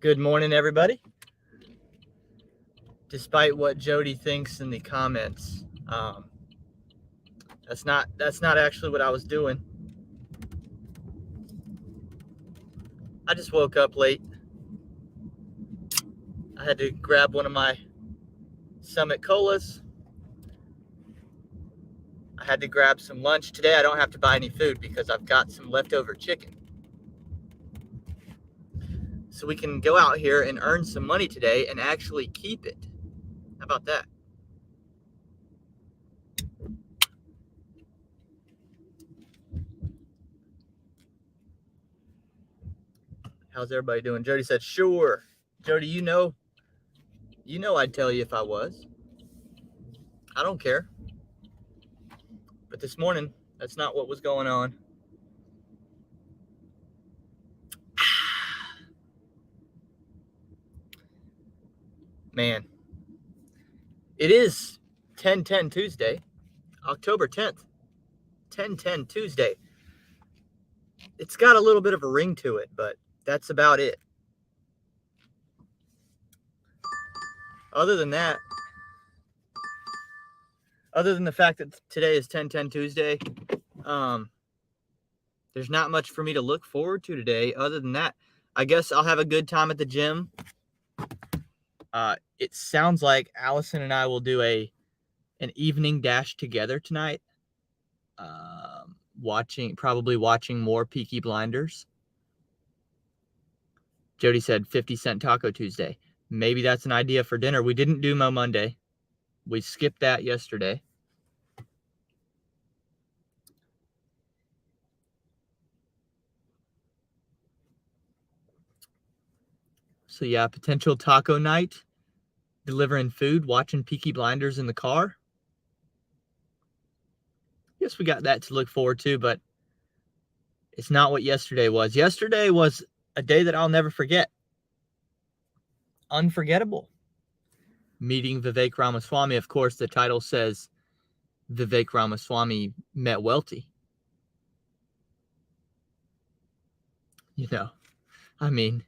Good morning, everybody. Despite what Jody thinks in the comments, that's not actually what I was doing. I just woke up late. I had to grab one of my Summit Colas. I had to grab some lunch. Today I don't have to buy any food because I've got some leftover chicken. So we can go out here and earn some money today and actually keep it. How about that? How's everybody doing? Jody said, sure. Jody, you know I'd tell you if I was. I don't care. But this morning, that's not what was going on. Man, it is 10/10 Tuesday, October 10th, 10/10 Tuesday. It's got a little bit of a ring to it, but that's about it. Other than that, other than the fact that today is 10/10 Tuesday, there's not much for me to look forward to today. Other than that, I guess I'll have a good time at the gym. It sounds like Allison and I will do an evening dash together tonight. Probably watching more Peaky Blinders. Jody said 50-cent Taco Tuesday. Maybe that's an idea for dinner. We didn't do Mo Monday. We skipped that yesterday. So yeah, potential taco night, delivering food, watching Peaky Blinders in the car. Yes, we got that to look forward to, but it's not what yesterday was. Yesterday was a day that I'll never forget. Unforgettable. Meeting Vivek Ramaswamy. Of course, the title says Vivek Ramaswamy met Welty. I mean,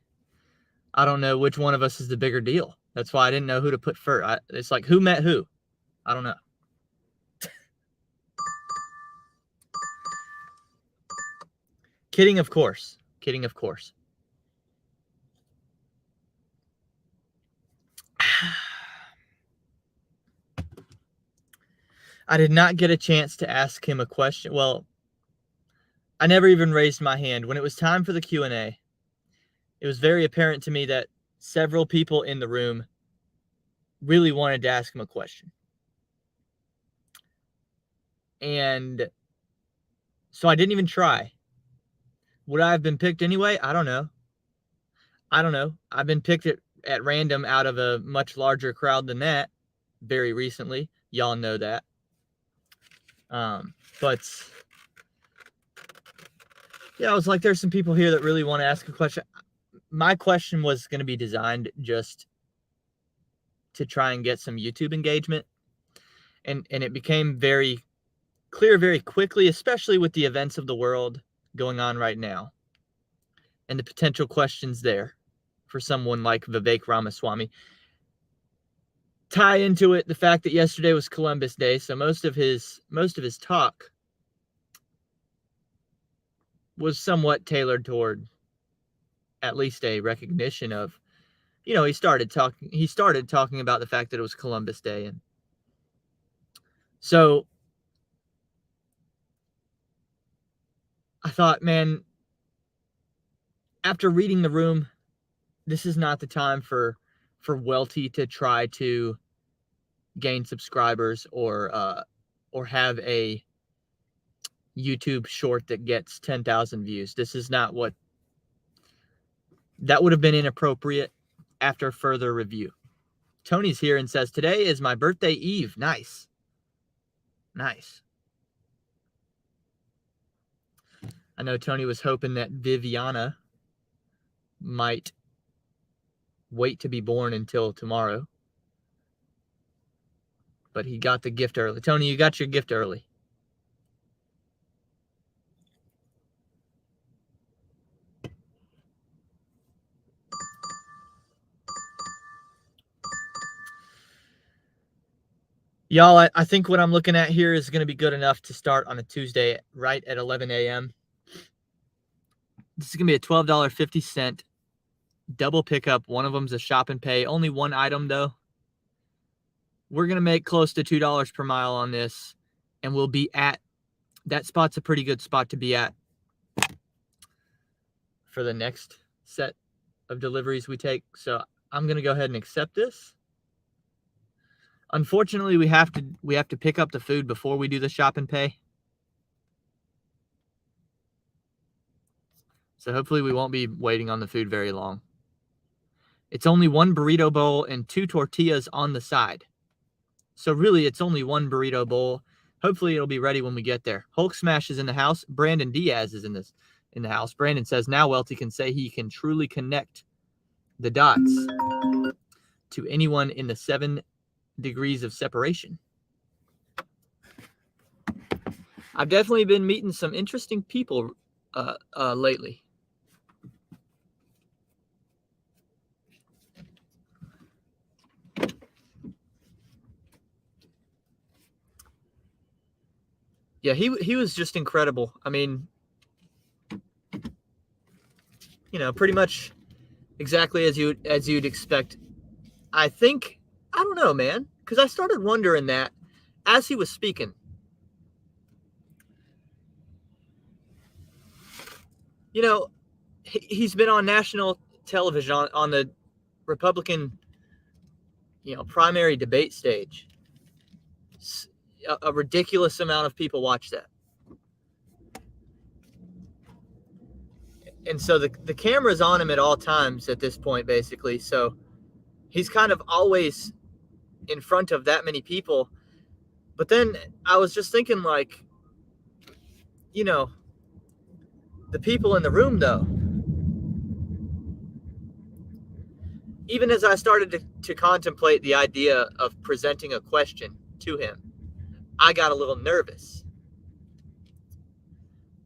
I don't know which one of us is the bigger deal. That's why I didn't know who to put first. It's like, who met who? I don't know. Kidding, of course. Kidding, of course. I did not get a chance to ask him a question. Well, I never even raised my hand. When it was time for the Q&A, it was very apparent to me that several people in the room really wanted to ask him a question. And so I didn't even try. Would I have been picked anyway? I don't know. I've been picked at random out of a much larger crowd than that very recently. Y'all know that. But yeah, I was like, there's some people here that really want to ask a question. My question was going to be designed just to try and get some YouTube engagement. And it became very clear very quickly, especially with the events of the world going on right now and the potential questions there for someone like Vivek Ramaswamy. Tie into it the fact that yesterday was Columbus Day, so most of his talk was somewhat tailored toward at least a recognition of, he started talking about the fact that it was Columbus Day. And so I thought, man, after reading the room, this is not the time for Welty to try to gain subscribers or have a YouTube short that gets 10,000 views. This is not what that would have been inappropriate after further review. Tony's here and says, today is my birthday eve. Nice. I know Tony was hoping that Viviana might wait to be born until tomorrow, but he got the gift early. Tony, you got your gift early. Y'all, I think what I'm looking at here is going to be good enough to start on a Tuesday right at 11 a.m. This is going to be a $12.50 double pickup. One of them's a shop and pay. Only one item, though. We're going to make close to $2 per mile on this, and we'll be at that spot's a pretty good spot to be at for the next set of deliveries we take. So I'm going to go ahead and accept this. Unfortunately, we have to pick up the food before we do the shop and pay. So hopefully we won't be waiting on the food very long. It's only one burrito bowl and 2 tortillas on the side. So really, it's only one burrito bowl. Hopefully it'll be ready when we get there. Hulk Smash is in the house. Brandon Diaz is in the house. Brandon says now Welty can say he can truly connect the dots to anyone in the 7 degrees of separation. I've definitely been meeting some interesting people lately. Yeah, he was just incredible. I mean, you know, pretty much exactly as you'd expect. I think, I don't know, man, because I started wondering that as he was speaking. You know, he's been on national television on the Republican, primary debate stage. A ridiculous amount of people watch that. And so the camera's on him at all times at this point, basically. So he's kind of always in front of that many people. But then I was just thinking, like, the people in the room, though. Even as I started to contemplate the idea of presenting a question to him, I got a little nervous.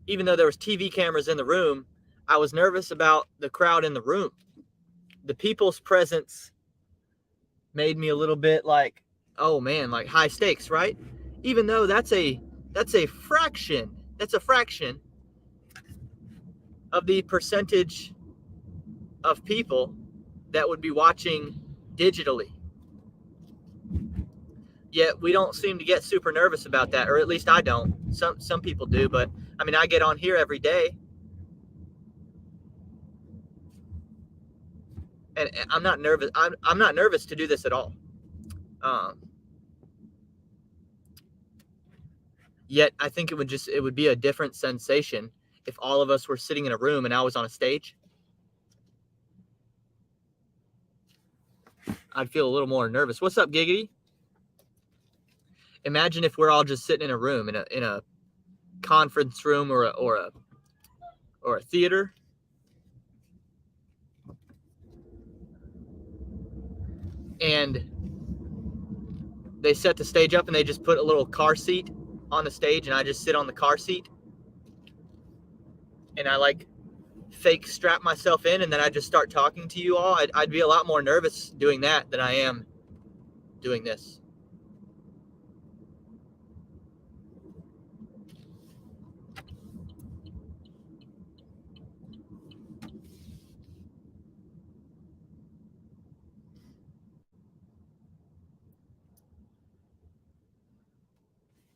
Even though there was TV cameras in the room, I was nervous about the crowd in the room. The people's presence made me a little bit like, oh man, like high stakes, right? Even though that's a fraction of the percentage of people that would be watching digitally. Yet we don't seem to get super nervous about that, or at least I don't. Some people do, but I mean, I get on here every day, and I'm not nervous. I'm not nervous to do this at all. Yet I think it would be a different sensation if all of us were sitting in a room and I was on a stage. I'd feel a little more nervous. What's up, Giggity? Imagine if we're all just sitting in a room, in a conference room or a theater. And they set the stage up and they just put a little car seat on the stage, and I just sit on the car seat. And I like fake strap myself in, and then I just start talking to you all. I'd be a lot more nervous doing that than I am doing this.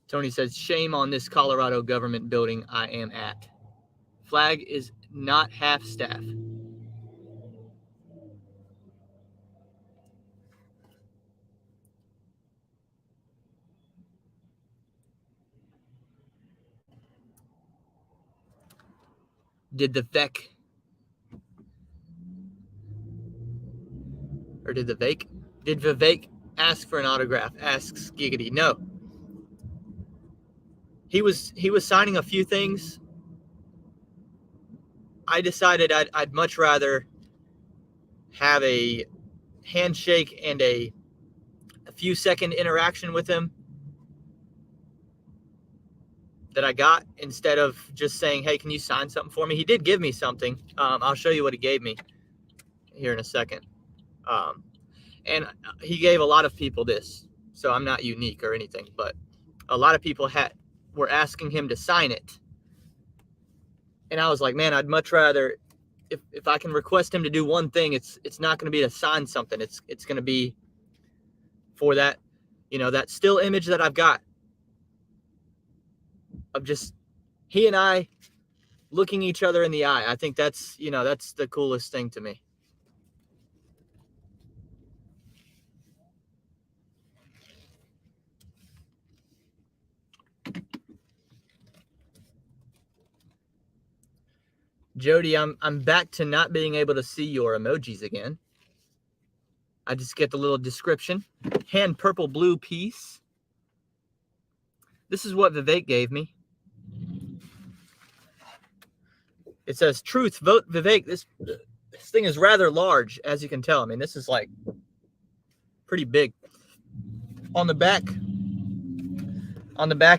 Tony says, shame on this Colorado government building I am at. Flag is not half staff. Did Vivek ask for an autograph? Asks Giggity. No. He was signing a few things. I decided I'd much rather have a handshake and a few second interaction with him that I got, instead of just saying, hey, can you sign something for me? He did give me something. I'll show you what he gave me here in a second. And he gave a lot of people this. So I'm not unique or anything, but a lot of people were asking him to sign it. And I was like, man, I'd much rather, if I can request him to do one thing, it's not going to be to sign something. It's going to be for that, that still image that I've got of just he and I looking each other in the eye. I think that's the coolest thing to me. Jody, I'm back to not being able to see your emojis again. I just get the little description. Hand purple blue piece. This is what Vivek gave me. It says, truth, vote Vivek. This thing is rather large, as you can tell. I mean, this is like pretty big. On the back,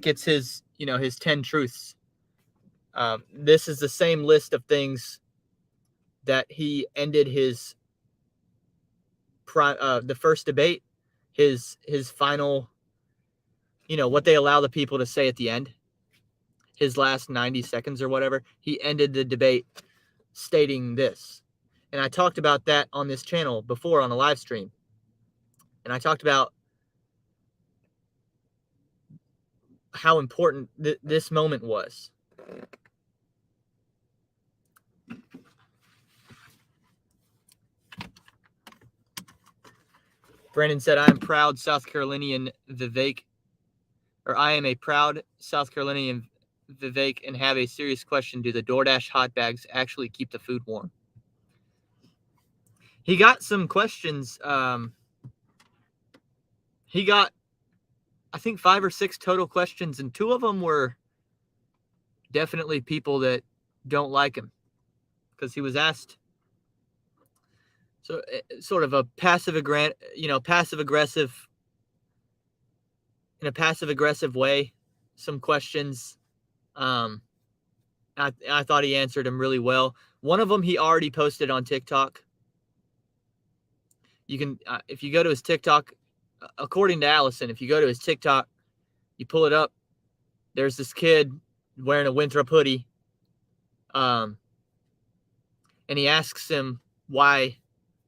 it's his, his 10 truths. This is the same list of things that he ended his the first debate, his final, what they allow the people to say at the end, his last 90 seconds or whatever. He ended the debate stating this. And I talked about that on this channel before on a live stream. And I talked about how important this moment was. Brandon said, I am proud South Carolinian Vivek, or I am a proud South Carolinian Vivek and have a serious question. Do the DoorDash hot bags actually keep the food warm? He got some questions. He got, I think, 5 or 6 total questions, and 2 of them were definitely people that don't like him because he was asked. So sort of a passive aggressive, in a passive aggressive way, some questions. I thought he answered them really well. One of them he already posted on TikTok. You can, if you go to his TikTok, according to Allison, if you go to his TikTok, you pull it up, there's this kid wearing a Winthrop hoodie. And he asks him why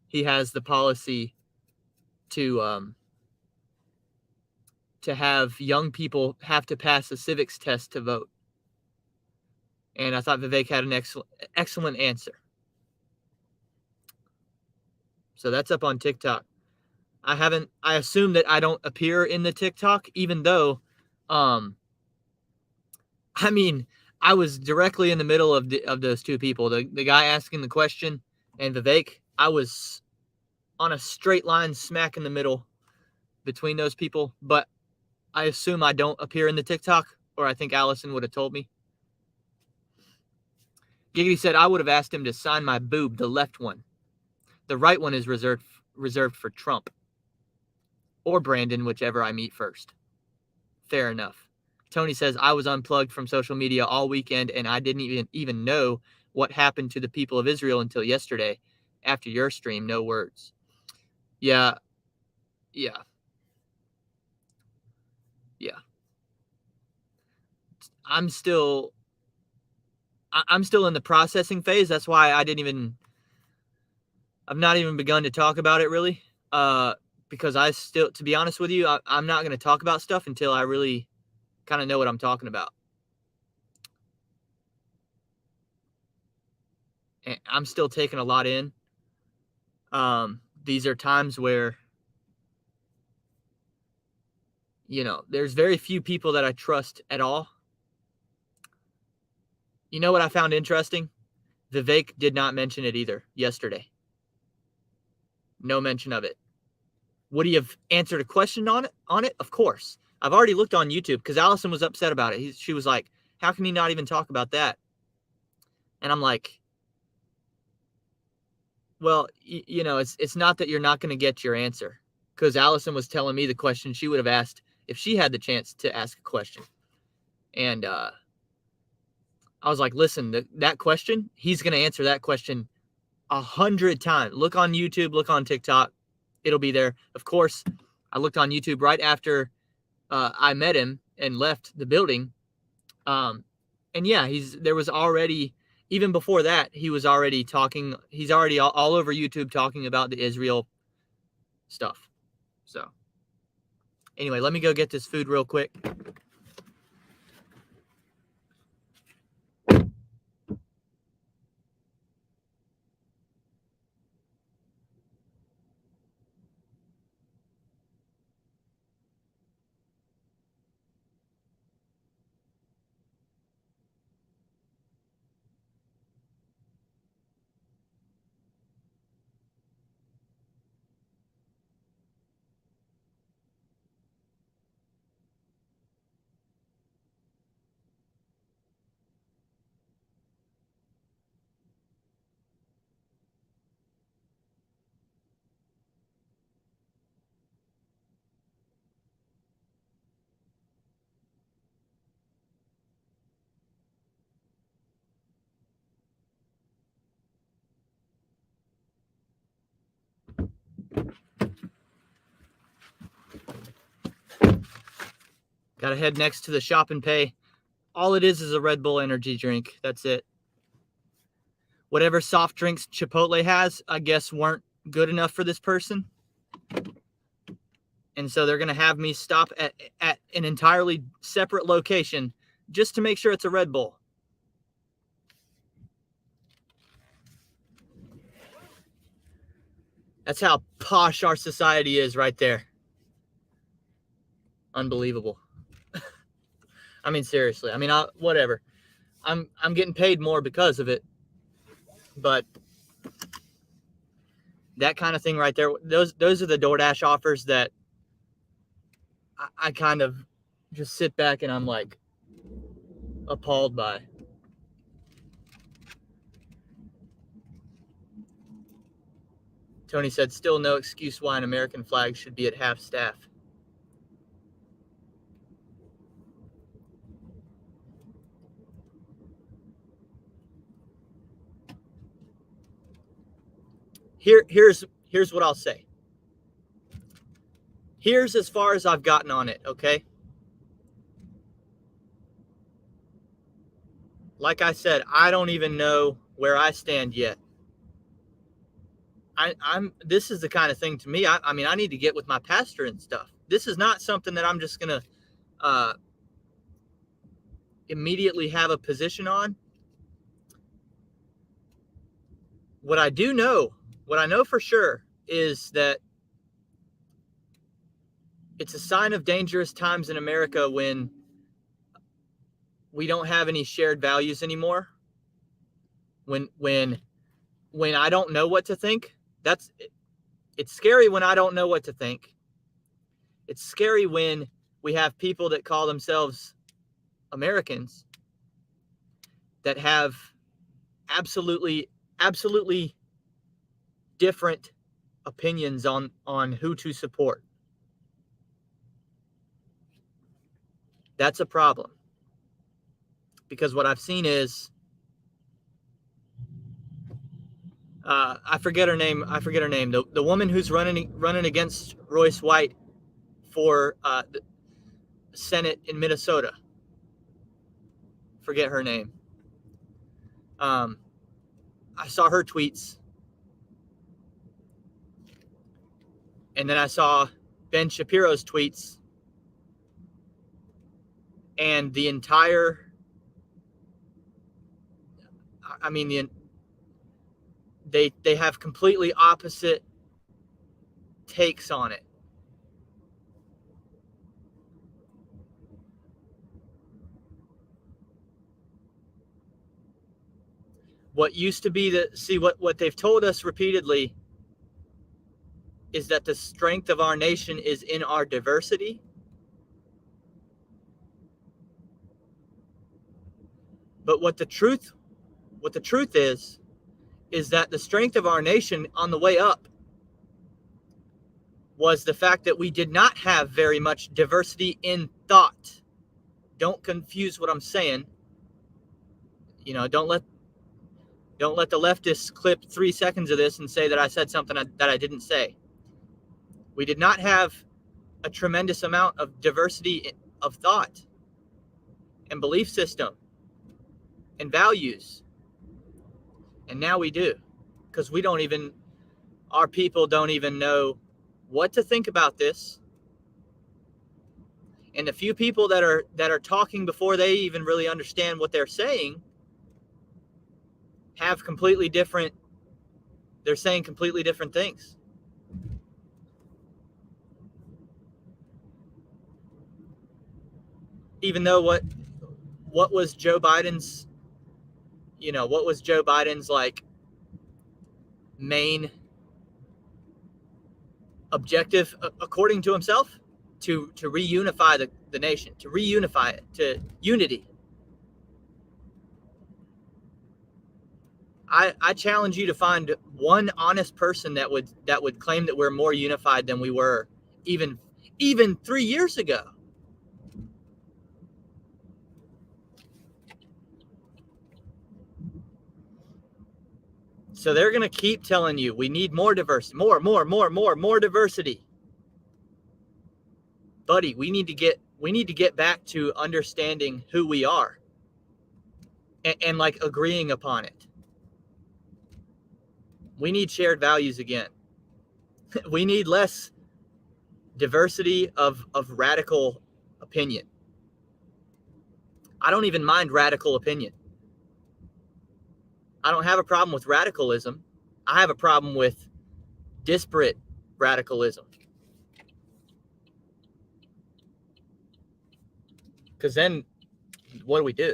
he has the policy to have young people have to pass a civics test to vote. And I thought Vivek had an excellent answer. So that's up on TikTok. I assume that I don't appear in the TikTok, even though, I was directly in the middle of those 2 people, the guy asking the question and Vivek. I was on a straight line smack in the middle between those people, but I assume I don't appear in the TikTok, or I think Allison would have told me. Giggity said, I would have asked him to sign my boob, the left one. The right one is reserved for Trump or Brandon, whichever I meet first. Fair enough. Tony says, I was unplugged from social media all weekend, and I didn't even know what happened to the people of Israel until yesterday. After your stream, no words. Yeah. I'm still in the processing phase. That's why I've not even begun to talk about it really. Because to be honest with you, I'm not going to talk about stuff until I really kind of know what I'm talking about. And I'm still taking a lot in. These are times where, there's very few people that I trust at all. You know what I found interesting? Vivek did not mention it either yesterday. No mention of it. Would he have answered a question on it? Of course. I've already looked on YouTube because Allison was upset about it. She was like, how can he not even talk about that? And I'm like, well, it's not that you're not going to get your answer, because Allison was telling me the question she would have asked if she had the chance to ask a question. And I was like, listen, that question, he's going to answer that question 100 times. Look on YouTube, look on TikTok. It'll be there. Of course, I looked on YouTube right after I met him and left the building. And yeah, there was already, even before that, he was already talking. He's already all over YouTube talking about the Israel stuff. So anyway, let me go get this food real quick. Got to head next to the shop and pay. All it is a Red Bull energy drink. That's it. Whatever soft drinks Chipotle has, I guess weren't good enough for this person. And so they're going to have me stop at an entirely separate location just to make sure it's a Red Bull. That's how posh our society is right there. Unbelievable. I mean, seriously. I mean, whatever. I'm getting paid more because of it. But that kind of thing right there, those are the DoorDash offers that I kind of just sit back and I'm like appalled by. Tony said, still no excuse why an American flag should be at half staff. Here's what I'll say. Here's as far as I've gotten on it, okay? Like I said, I don't even know where I stand yet. This is the kind of thing to me, I mean, I need to get with my pastor and stuff. This is not something that I'm just going to immediately have a position on. What I know for sure is that it's a sign of dangerous times in America when we don't have any shared values anymore. When I don't know what to think, it's scary when I don't know what to think. It's scary when we have people that call themselves Americans that have absolutely different opinions on who to support. That's a problem. Because what I've seen is I forget her name. The woman who's running against Royce White for the Senate in Minnesota. Forget her name. I saw her tweets. And then I saw Ben Shapiro's tweets. And the entire, I mean, they have completely opposite takes on it. What used to be what they've told us repeatedly is that the strength of our nation is in our diversity. But what the truth is that the strength of our nation on the way up was the fact that we did not have very much diversity in thought. Don't confuse what I'm saying. You know, don't let the leftists clip 3 seconds of this and say that I said something that I didn't say. We did not have a tremendous amount of diversity of thought and belief system and values. And now we do, because our people don't even know what to think about this. And the few people that are talking before they even really understand what they're saying have they're saying completely different things. Even though what was Joe Biden's, like main objective, according to himself, to reunify the nation, to reunify it to unity. I challenge you to find one honest person that would claim that we're more unified than we were even 3 years ago. So they're going to keep telling you we need more diversity, more diversity. Buddy, we need to get back to understanding who we are and like agreeing upon it. We need shared values again. We need less diversity of radical opinion. I don't even mind radical opinion. I don't have a problem with radicalism. I have a problem with disparate radicalism. Because then what do we do?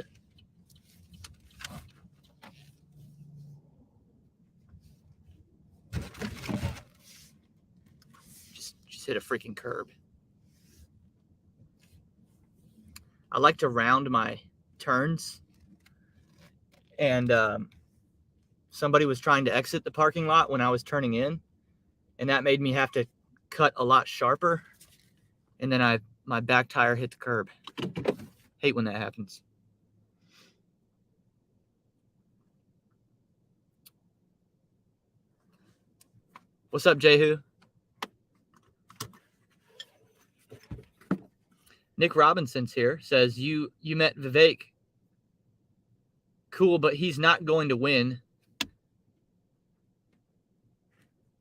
Just hit a freaking curb. I like to round my turns, and somebody was trying to exit the parking lot when I was turning in, and that made me have to cut a lot sharper, and then my back tire hit the curb. Hate when that happens. What's up, Jehu? Nick Robinson's here, says you met Vivek. Cool, but he's not going to win.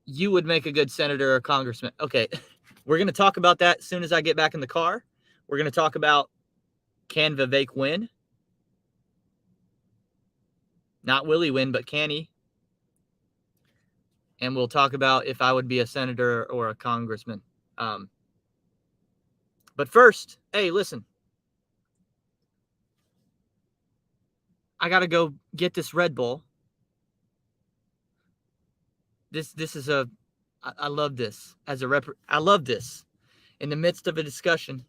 You would make a good senator or congressman. Okay, we're going to talk about that as soon as I get back in the car. We're going to talk about, can Vivek win? Not will he win, but can he? And we'll talk about if I would be a senator or a congressman. But first, hey, listen. I got to go get this Red Bull. This is I love this as I love this in the midst of a discussion,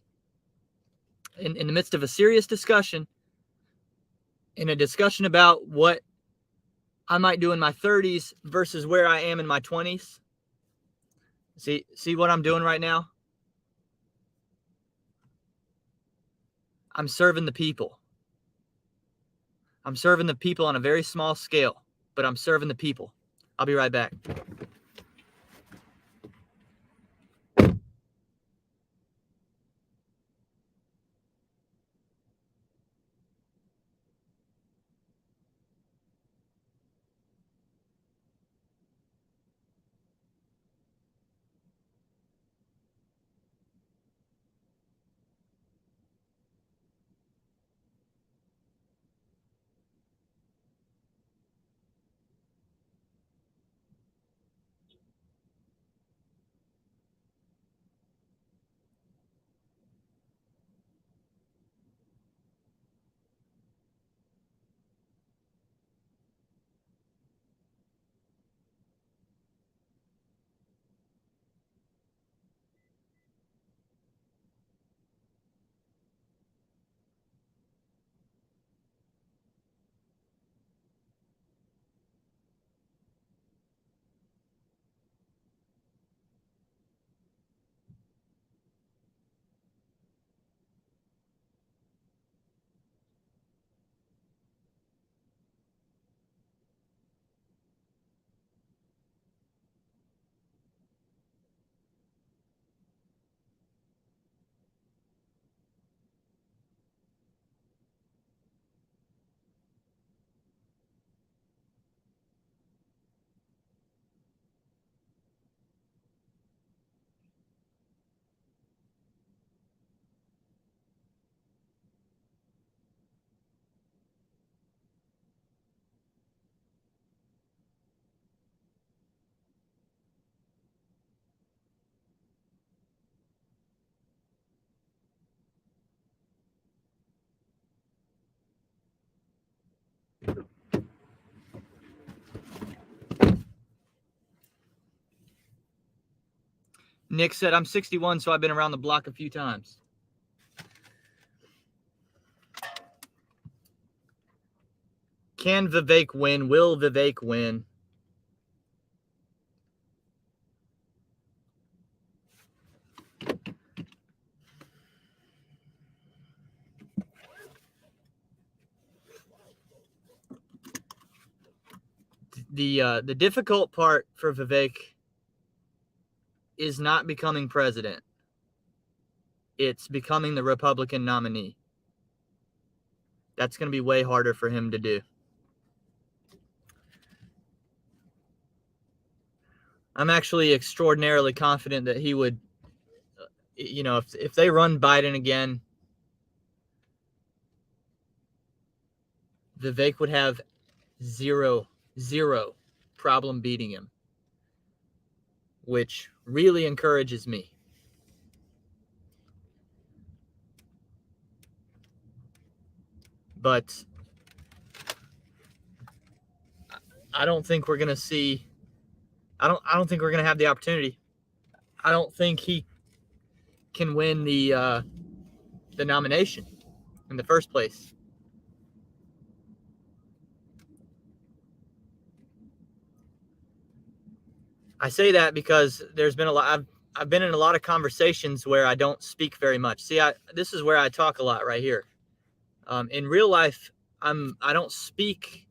in the midst of a serious discussion, in a discussion about what I might do in my 30s versus where I am in my 20s. See what I'm doing right now? I'm serving the people. I'm serving the people on a very small scale, but I'm serving the people. I'll be right back. Nick said, I'm 61, so I've been around the block a few times. Can Vivek win? Will Vivek win? The difficult part for Vivek is not becoming president. It's becoming the Republican nominee. That's going to be way harder for him to do. I'm actually extraordinarily confident that he would, if they run Biden again, Vivek would have zero problem beating him, which really encourages me. But I don't think we're going to see, I don't think we're going to have the opportunity. I don't think he can win the nomination in the first place. I say that because there's been a lot. I've been in a lot of conversations where I don't speak very much. See, this is where I talk a lot right here. In real life, I don't speak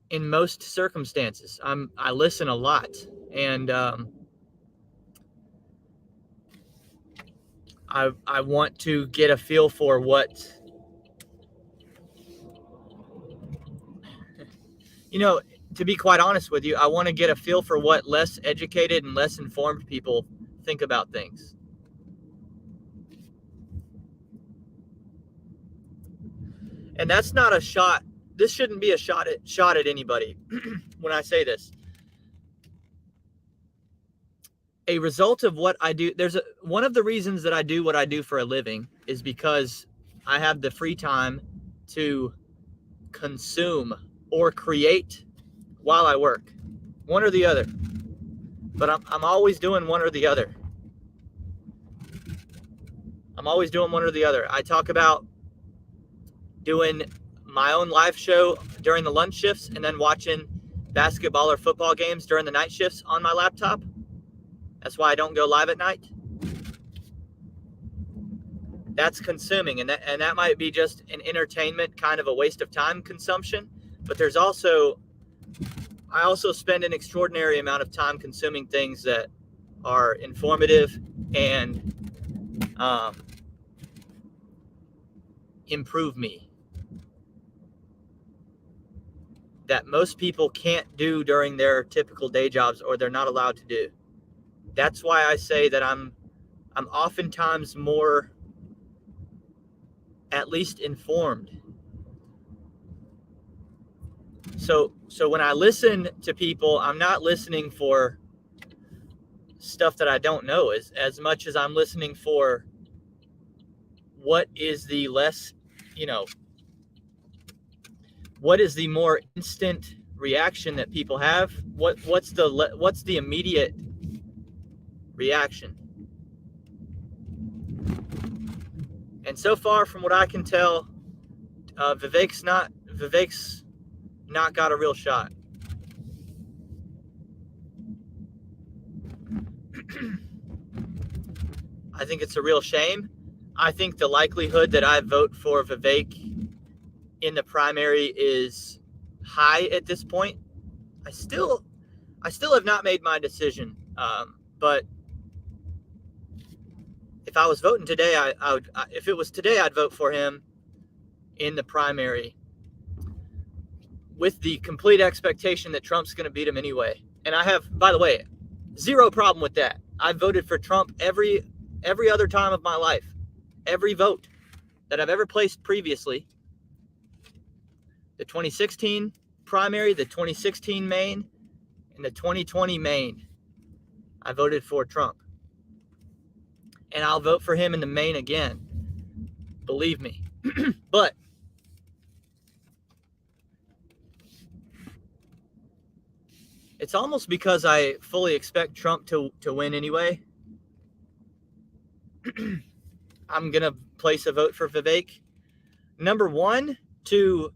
in most circumstances. I listen a lot, and I want to get a feel for what, to be quite honest with you, I want to get a feel for what less educated and less informed people think about things. And that's not a shot. This shouldn't be a shot at anybody when I say this. A result of what I do, one of the reasons that I do what I do for a living is because I have the free time to consume or create while I work. One or the other. But I'm always doing one or the other. I'm always doing one or the other. I talk about doing my own live show during the lunch shifts and then watching basketball or football games during the night shifts on my laptop. That's why I don't go live at night. That's consuming, and that might be just an entertainment, kind of a waste of time consumption. But there's also, I also spend an extraordinary amount of time consuming things that are informative and improve me, that most people can't do during their typical day jobs, or they're not allowed to do. That's why I say that I'm oftentimes more, at least, informed. So when I listen to people, I'm not listening for stuff that I don't know as much as I'm listening for what is the less, what is the more instant reaction that people have? What's the immediate reaction? And so far, from what I can tell, Vivek's not got a real shot. I think it's a real shame. I think the likelihood that I vote for Vivek in the primary is high at this point. I still have not made my decision. But if I was voting today, I would. If it was today, I'd vote for him in the primary, with the complete expectation that Trump's going to beat him anyway. And I have, by the way, zero problem with that. I've voted for Trump every other time of my life. Every vote that I've ever placed previously. The 2016 primary, the 2016 main, and the 2020 main, I voted for Trump. And I'll vote for him in the main again. Believe me. But It's almost because I fully expect Trump to win anyway. I'm going to place a vote for Vivek. Number one, to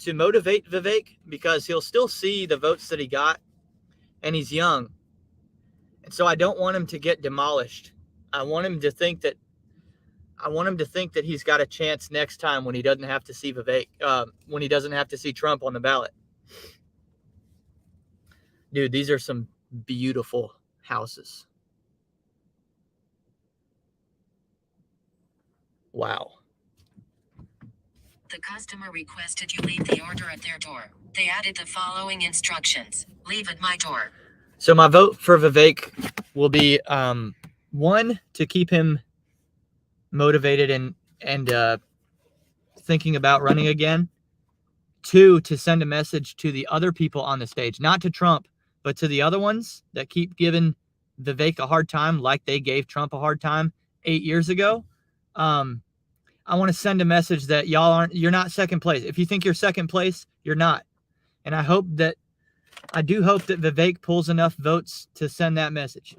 motivate Vivek, because he'll still see the votes that he got, and he's young. And so I don't want him to get demolished. I want him to think that he's got a chance next time when he doesn't have to see Vivek, when he doesn't have to see Trump on the ballot. Dude, these are some beautiful houses. Wow. The customer requested you leave the order at their door. They added the following instructions. Leave at my door. So my vote for Vivek will be, one, to keep him motivated and thinking about running again. Two, to send a message to the other people on the stage, not to Trump, but to the other ones that keep giving Vivek a hard time, like they gave Trump a hard time 8 years ago. I want to send a message that you're not second place. If you think you're second place, you're not. And I do hope that Vivek pulls enough votes to send that message.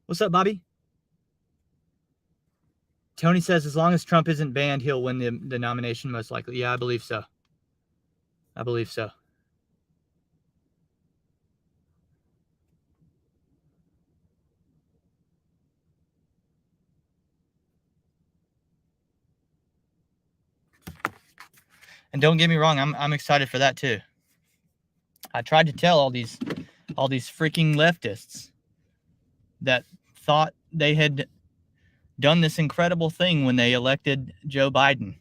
What's up, Bobby? Tony says as long as Trump isn't banned, he'll win the nomination most likely. Yeah, I believe so. I believe so. And don't get me wrong, I'm excited for that too. I tried to tell all these freaking leftists that thought they had done this incredible thing when they elected Joe Biden.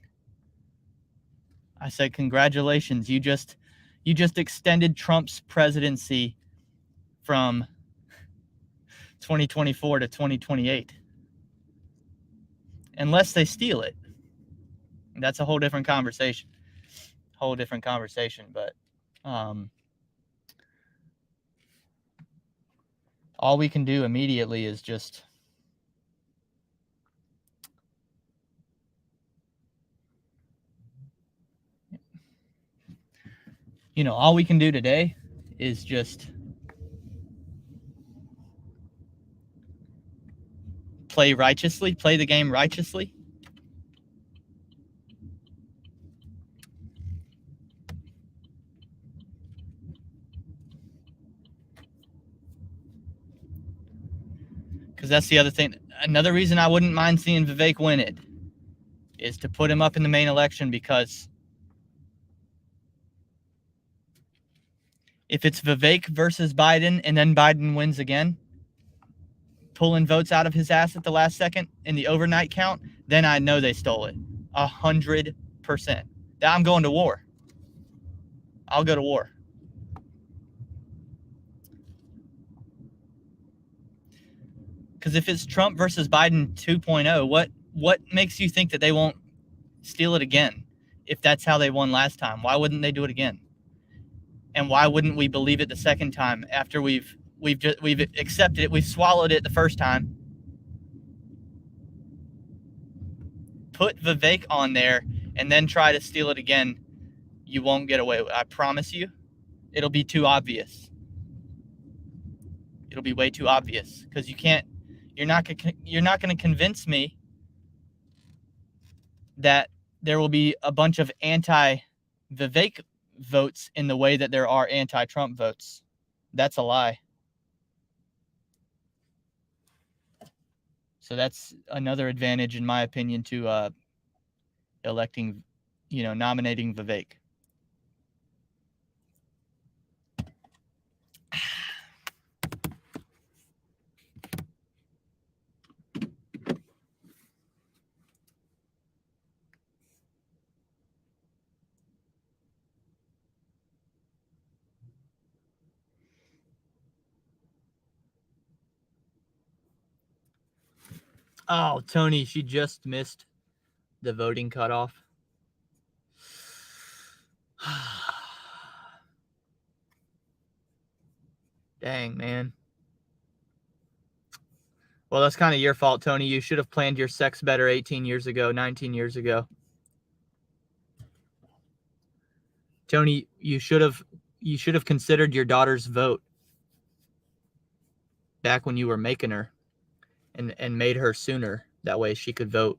I said, congratulations, you just extended Trump's presidency from 2024 to 2028. Unless they steal it. That's a whole different conversation. But all we can do immediately is just all we can do today is just play the game righteously. Because that's the other thing. Another reason I wouldn't mind seeing Vivek win it is to put him up in the main election, because if it's Vivek versus Biden and then Biden wins again, pulling votes out of his ass at the last second in the overnight count, then I know they stole it. 100%. I'm going to war. I'll go to war. Because if it's Trump versus Biden 2.0, what makes you think that they won't steal it again? If that's how they won last time, why wouldn't they do it again? And why wouldn't we believe it the second time after we've accepted it, we've swallowed it the first time? Put Vivek on there and then try to steal it again. You won't get away with it. I promise you. it'll be too obvious. It'll be way too obvious because you're not going to convince me that there will be a bunch of anti-Vivek votes in the way that there are anti-Trump votes. That's a lie. So that's another advantage, in my opinion, to electing, nominating Vivek. Oh, Tony, she just missed the voting cutoff. Dang, man. Well, that's kind of your fault, Tony. You should have planned your sex better 18 years ago, 19 years ago. Tony, you should have considered your daughter's vote back when you were making her and made her sooner. That way she could vote.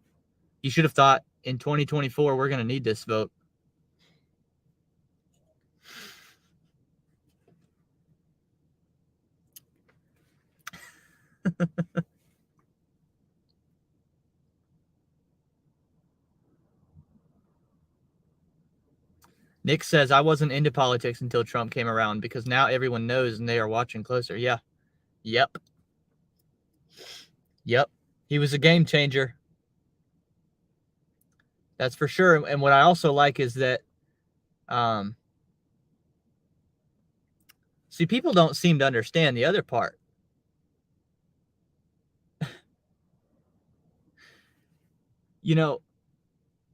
You should have thought, in 2024, we're going to need this vote. Nick says, I wasn't into politics until Trump came around because now everyone knows and they are watching closer. Yeah. Yep. He was a game changer. That's for sure. And what I also like is that, see, people don't seem to understand the other part.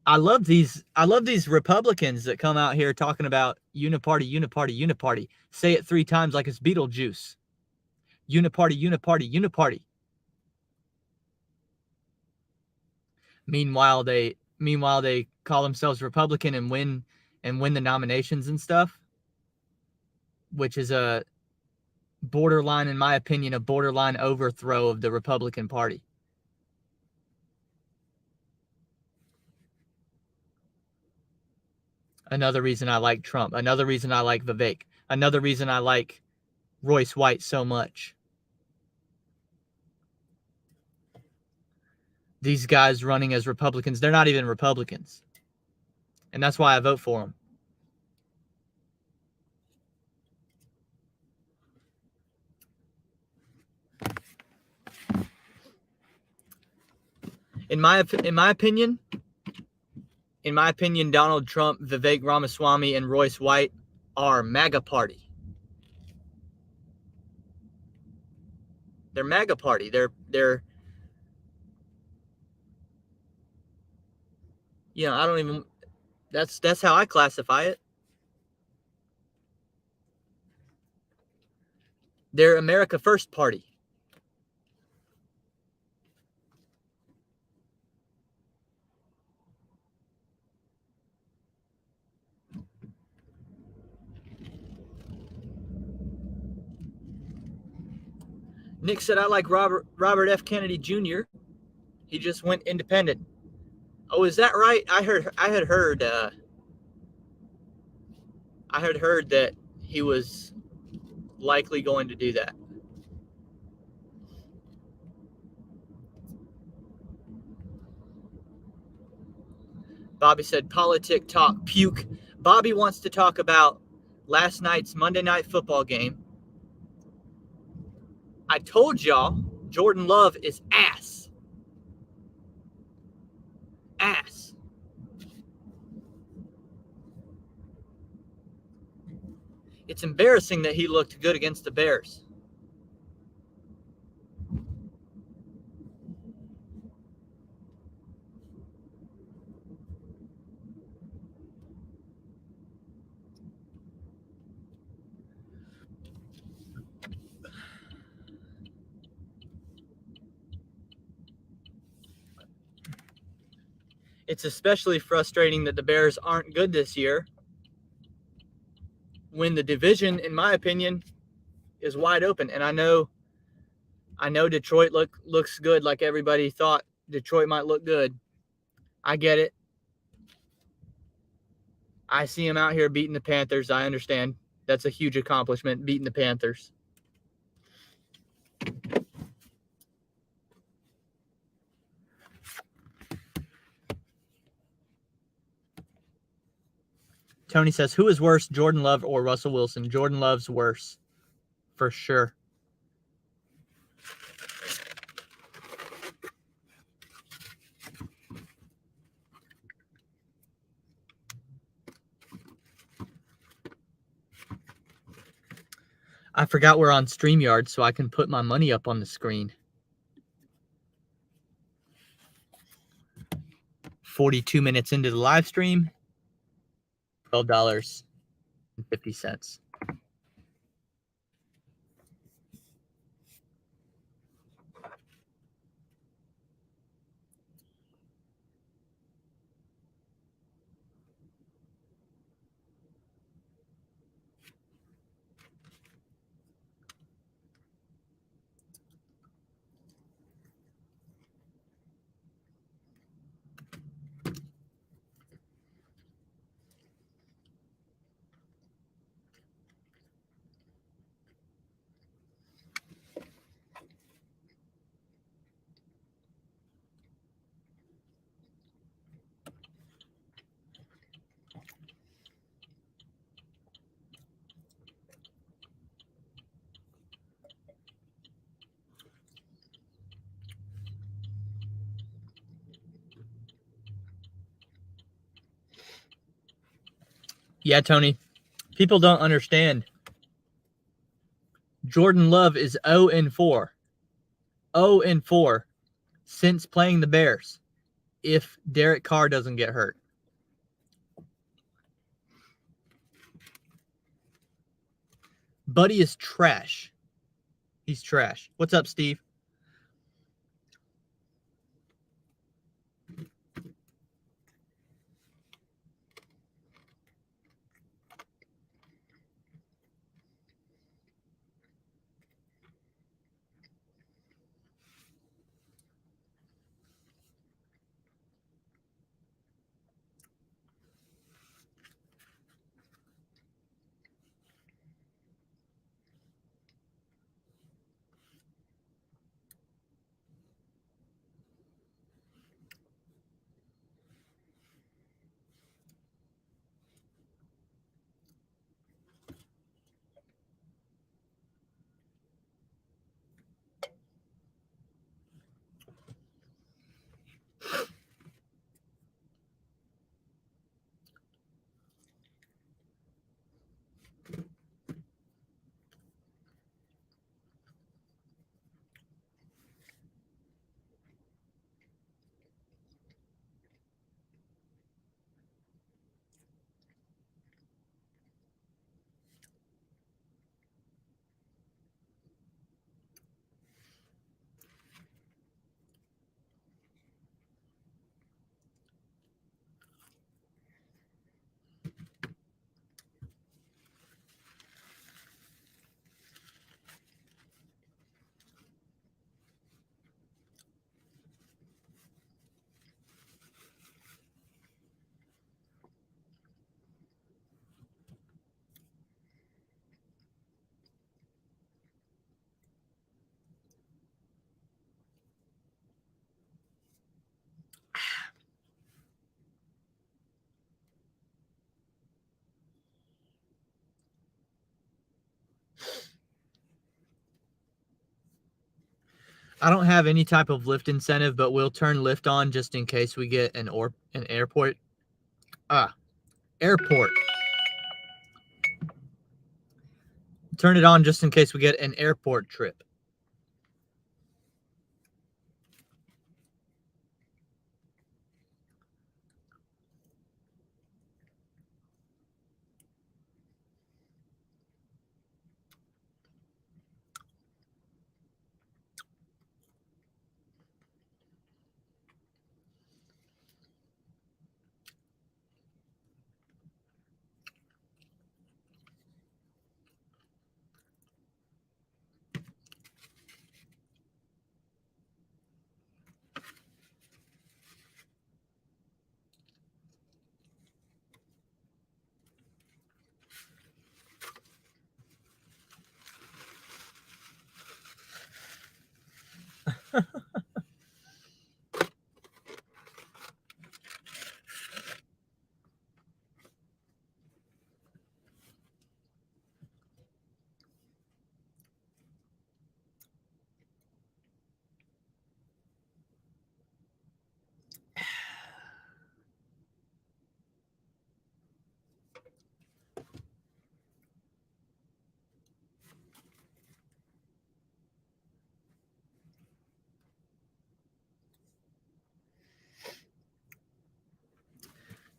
I love these Republicans that come out here talking about uniparty, uniparty, uniparty. Say it 3 times like it's Beetlejuice. Uniparty, uniparty, uniparty. Meanwhile, they call themselves Republican and win the nominations and stuff, which is a borderline, in my opinion, a borderline overthrow of the Republican Party. Another reason I like Trump. Another reason I like Vivek. Another reason I like Royce White so much. These guys running as Republicans, they're not even Republicans. And that's why I vote for them. In my opinion, Donald Trump, Vivek Ramaswamy, and Royce White are MAGA party. They're MAGA party. They're I don't even, that's how I classify it. They're America First Party. Nick said, I like Robert F. Kennedy Jr. He just went independent. Oh, is that right? I had heard that he was likely going to do that. Bobby said, politic talk, puke. Bobby wants to talk about last night's Monday Night Football game. I told y'all Jordan Love is ass. Ass. It's embarrassing that he looked good against the Bears. It's especially frustrating that the Bears aren't good this year. when the division, in my opinion, is wide open. And I know Detroit looks good, like everybody thought Detroit might look good. I get it. I see them out here beating the Panthers. I understand. That's a huge accomplishment, beating the Panthers. Tony says, who is worse, Jordan Love or Russell Wilson? Jordan Love's worse, for sure. I forgot we're on StreamYard, so I can put my money up on the screen. 42 minutes into the live stream, $12.50. Yeah, Tony. People don't understand. Jordan Love is 0-4. 0-4 since playing the Bears if Derek Carr doesn't get hurt. Buddy is trash. He's trash. What's up, Steve? I don't have any type of Lyft incentive, but we'll turn Lyft on just in case we get an airport. Airport. Turn it on just in case we get an airport trip.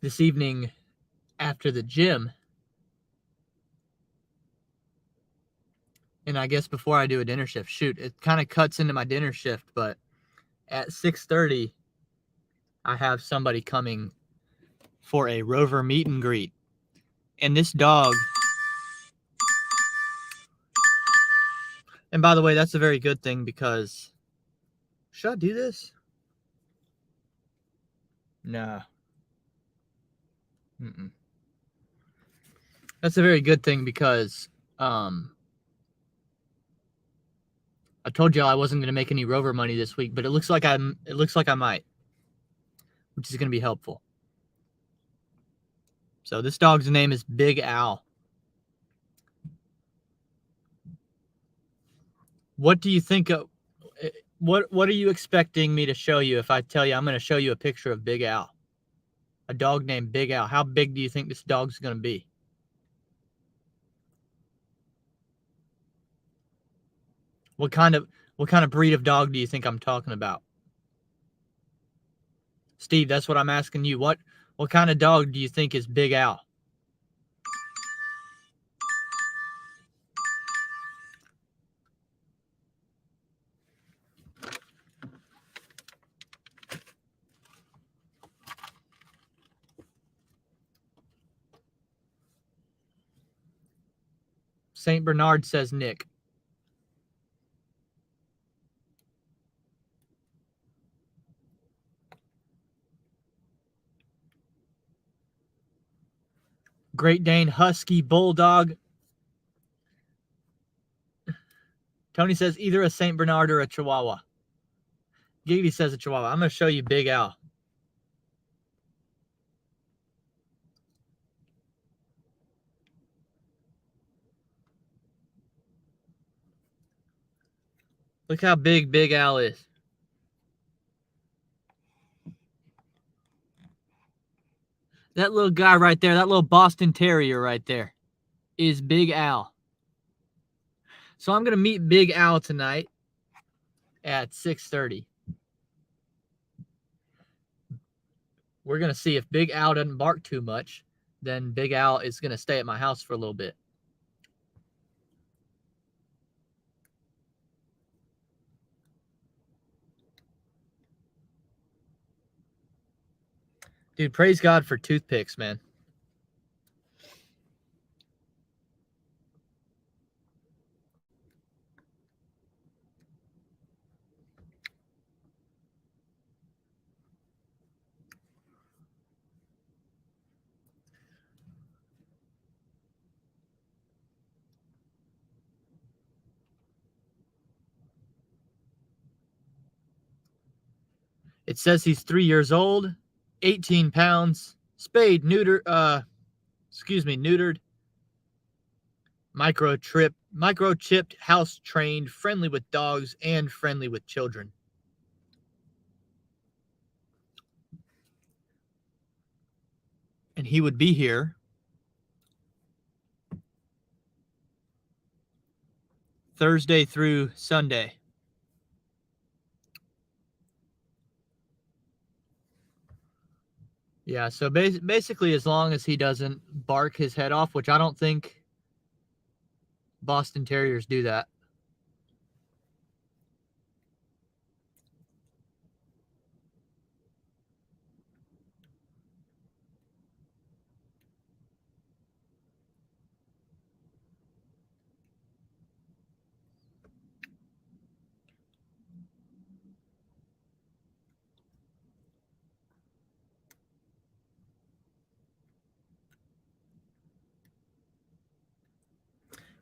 this evening after the gym. And I guess before I do a dinner shift, shoot, it kind of cuts into my dinner shift, but at 6:30, I have somebody coming for a Rover meet and greet. And this dog, and by the way, that's a very good thing because, should I do this? Nah. Mm-mm. That's a very good thing because I told y'all I wasn't going to make any Rover money this week, but it looks like I might, which is going to be helpful. So this dog's name is Big Al. What do you think of what are you expecting me to show you if I tell you I'm going to show you a picture of Big Al? A dog named Big Al. How big do you think this dog's going to be? What kind of breed of dog do you think I'm talking about? Steve, that's what I'm asking you. What kind of dog do you think is Big Al? St. Bernard, says Nick. Great Dane, Husky, Bulldog. Tony says either a St. Bernard or a Chihuahua. Giggity says a Chihuahua. I'm going to show you Big Al. Look how big Big Al is. That little guy right there, that little Boston Terrier right there, is Big Al. So I'm going to meet Big Al tonight at 6:30. We're going to see if Big Al doesn't bark too much, then Big Al is going to stay at my house for a little bit. Dude, praise God for toothpicks, man. It says he's 3 years old, 18 pounds, spayed, neutered, microchipped, house trained, friendly with dogs, and friendly with children. And he would be here Thursday through Sunday. Yeah, so basically as long as he doesn't bark his head off, which I don't think Boston Terriers do that.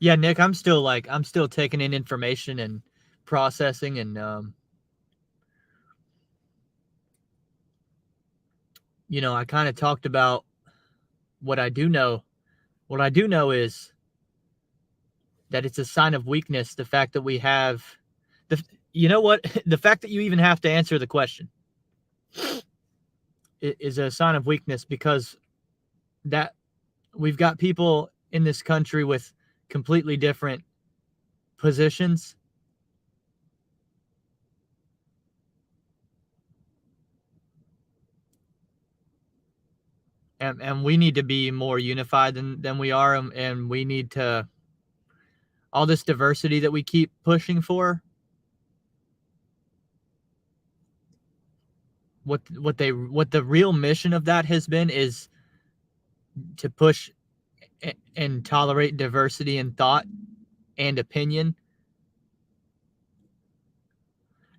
Yeah, Nick, I'm still taking in information and processing and I kind of talked about what I do know. What I do know is that it's a sign of weakness, the fact that we have the fact that you even have to answer the question is a sign of weakness, because that we've got people in this country with completely different positions. and we need to be more unified than we are, and we need to, all this diversity that we keep pushing for, what the real mission of that has been is to push and tolerate diversity in thought and opinion.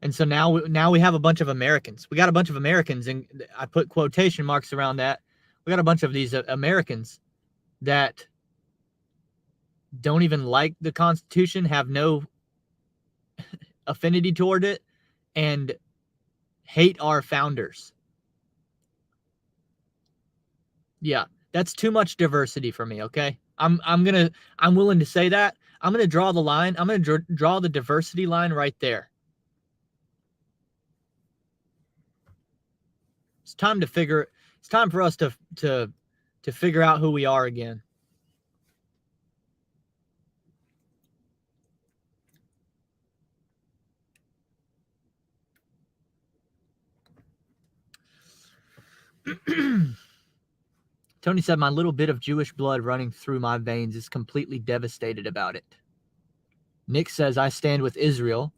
And so now we have a bunch of Americans. We got a bunch of Americans, and I put quotation marks around that. We got a bunch of these Americans that don't even like the Constitution, have no affinity toward it, and hate our founders. Yeah, that's too much diversity for me, okay? I'm willing to say that. I'm going to draw the line. I'm going to draw the diversity line right there. It's time for us to figure out who we are again. Tony said, my little bit of Jewish blood running through my veins is completely devastated about it. Nick says, I stand with Israel,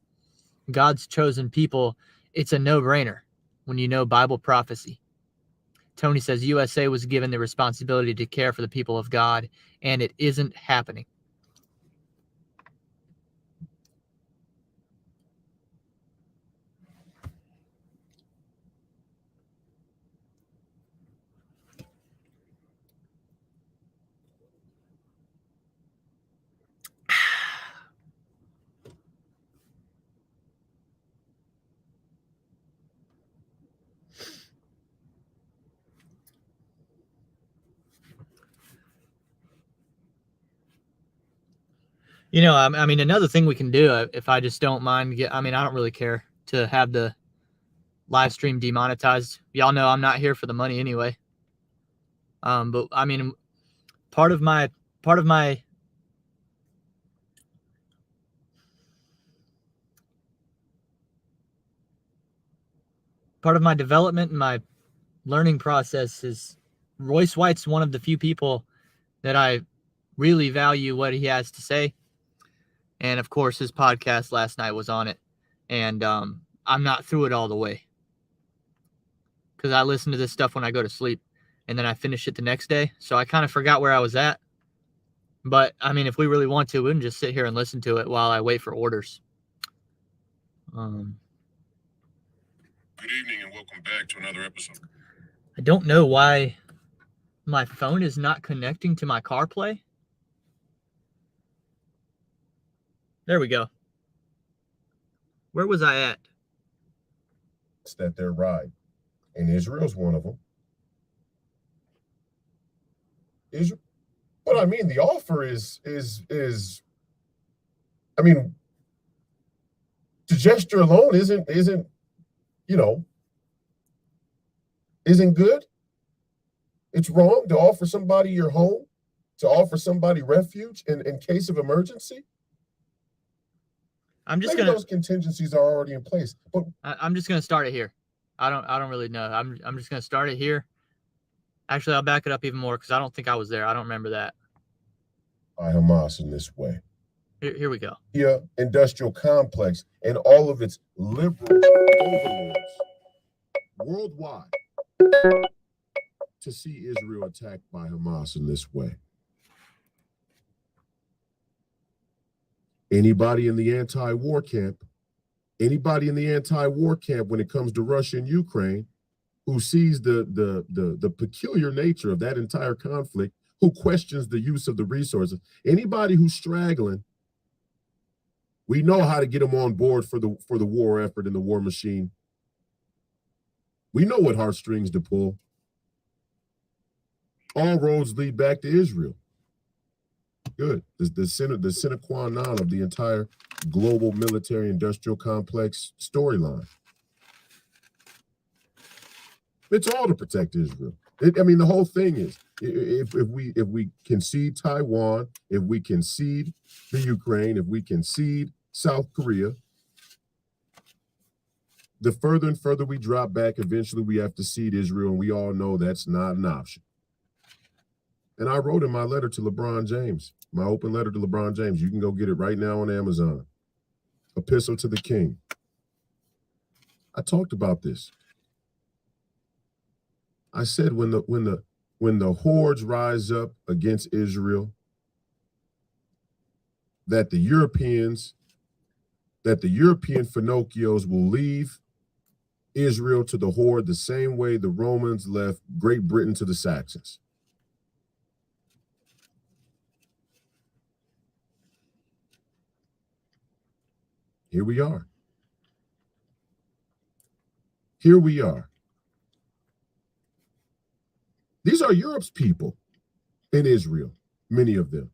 God's chosen people. It's a no-brainer when you know Bible prophecy. Tony says, USA was given the responsibility to care for the people of God, and it isn't happening. You know, I mean, another thing we can do, if I just don't mind, I don't really care to have the live stream demonetized. Y'all know I'm not here for the money anyway. But I mean, part of my development and my learning process is Royce White's one of the few people that I really value what he has to say. And of course, his podcast last night was on it. And I'm not through it all the way, because I listen to this stuff when I go to sleep and then I finish it the next day. So I kind of forgot where I was at. But I mean, if we really want to, we can just sit here and listen to it while I wait for orders. Good evening and welcome back to another episode. I don't know why my phone is not connecting to my CarPlay. There we go. Where was I at? It's that their ride, and Israel's one of them. Israel, but I mean, the offer is. I mean, the gesture alone isn't isn't good. It's wrong to offer somebody your home, to offer somebody refuge in case of emergency. Maybe those contingencies are already in place. But I'm just gonna start it here. I don't really know. I'm just gonna start it here. Actually, I'll back it up even more because I don't think I was there. I don't remember that. By Hamas in this way. Here we go. Yeah, industrial complex and all of its liberal overlords worldwide to see Israel attacked by Hamas in this way. Anybody in the anti-war camp when it comes to Russia and Ukraine, who sees the peculiar nature of that entire conflict, who questions the use of the resources, anybody who's straggling, we know how to get them on board for the war effort and the war machine. We know what heartstrings to pull. All roads lead back to Israel. Good. The sine qua non of the entire global military industrial complex storyline. It's all to protect Israel. The whole thing is, if we concede Taiwan, if we concede the Ukraine, if we concede South Korea, the further and further we drop back, eventually we have to cede Israel, and we all know that's not an option. And I wrote in my letter to LeBron James, my open letter to LeBron James. You can go get it right now on Amazon. Epistle to the King. I talked about this. I said when the hordes rise up against Israel, that the European Finocchios will leave Israel to the horde the same way the Romans left Great Britain to the Saxons. Here we are. Here we are. These are Europe's people in Israel, many of them.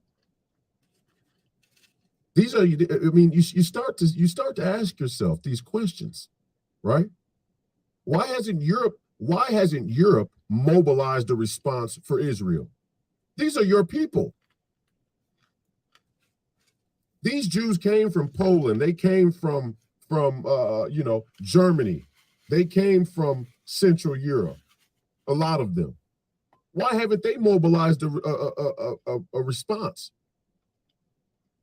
These are, I mean, you start to ask yourself these questions, right? Why hasn't Europe mobilized a response for Israel? These are your people. These Jews came from Poland. They came from Germany. They came from Central Europe, a lot of them. Why haven't they mobilized a response,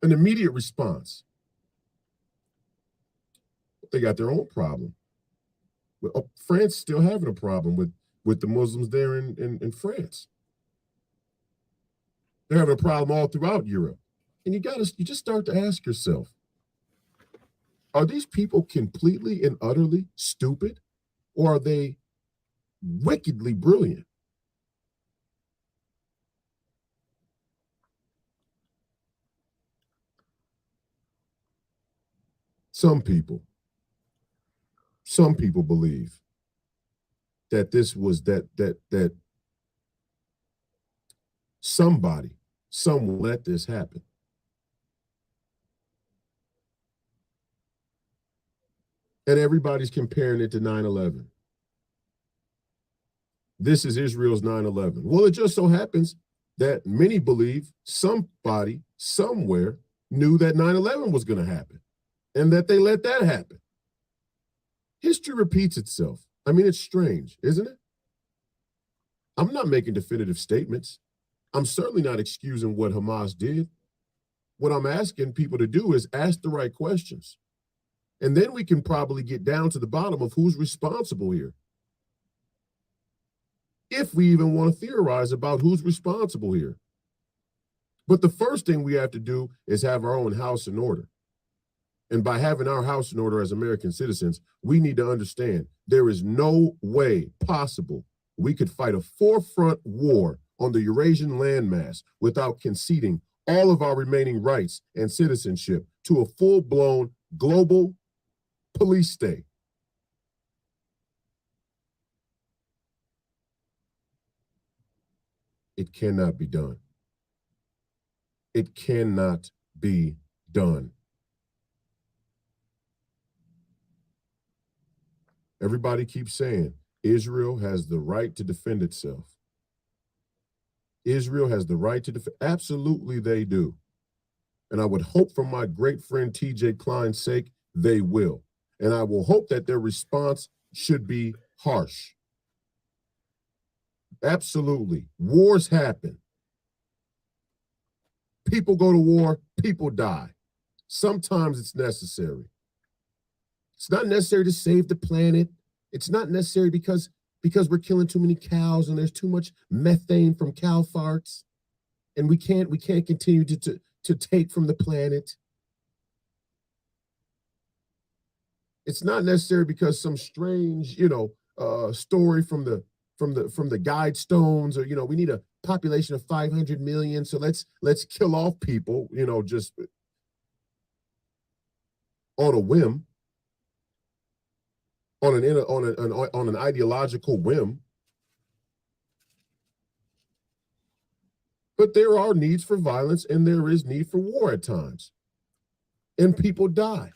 an immediate response? They got their own problem. France still having a problem with the Muslims there in France. They're having a problem all throughout Europe. And you just start to ask yourself, are these people completely and utterly stupid, or are they wickedly brilliant? Some people believe that this was that someone let this happen. And everybody's comparing it to 9/11. This is Israel's 9/11. Well, it just so happens that many believe somebody somewhere knew that 9/11 was going to happen and that they let that happen. History repeats itself. I mean, it's strange, isn't it? I'm not making definitive statements. I'm certainly not excusing what Hamas did. What I'm asking people to do is ask the right questions. And then we can probably get down to the bottom of who's responsible here. If we even want to theorize about who's responsible here. But the first thing we have to do is have our own house in order. And by having our house in order as American citizens, we need to understand there is no way possible we could fight a forefront war on the Eurasian landmass without conceding all of our remaining rights and citizenship to a full-blown global police state. It cannot be done. It cannot be done. Everybody keeps saying Israel has the right to defend itself. Israel has the right to defend. Absolutely, they do. And I would hope for my great friend TJ Klein's sake, they will. And I will hope that their response should be harsh. Absolutely. Wars happen. People go to war, people die. Sometimes it's necessary. It's not necessary to save the planet. It's not necessary because we're killing too many cows and there's too much methane from cow farts. And we can't continue to take from the planet. It's not necessary because some strange, story from the guide stones, or we need a population of 500 million, so let's kill off people, just on a whim, on an ideological whim. But there are needs for violence and there is need for war at times, and people die.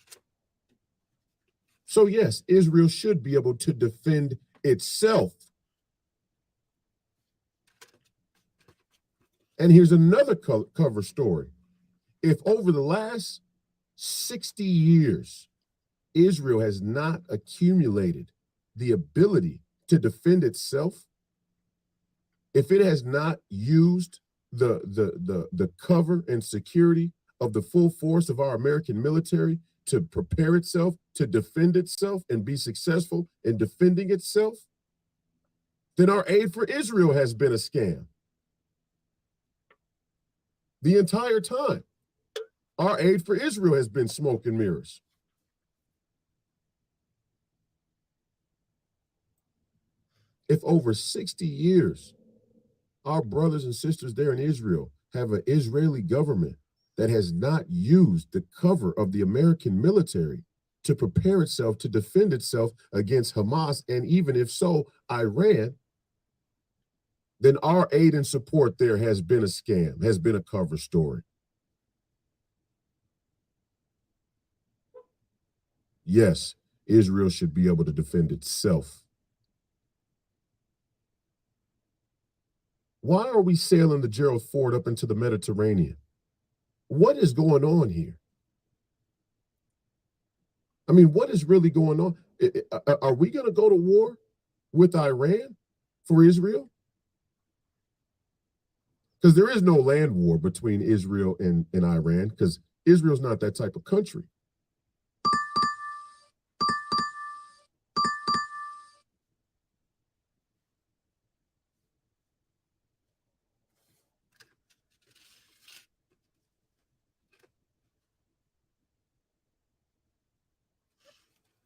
So yes, Israel should be able to defend itself. And here's another cover story. If over the last 60 years, Israel has not accumulated the ability to defend itself, if it has not used the cover and security of the full force of our American military to prepare itself, to defend itself and be successful in defending itself, then our aid for Israel has been a scam. The entire time, our aid for Israel has been smoke and mirrors. If over 60 years, our brothers and sisters there in Israel have an Israeli government that has not used the cover of the American military to prepare itself to defend itself against Hamas, and even if so, Iran, then our aid and support there has been a scam, has been a cover story. Yes, Israel should be able to defend itself. Why are we sailing the Gerald Ford up into the Mediterranean? What is going on here? I mean, what is really going on? Are we going to go to war with Iran for Israel? Because there is no land war between Israel and Iran, because Israel's not that type of country.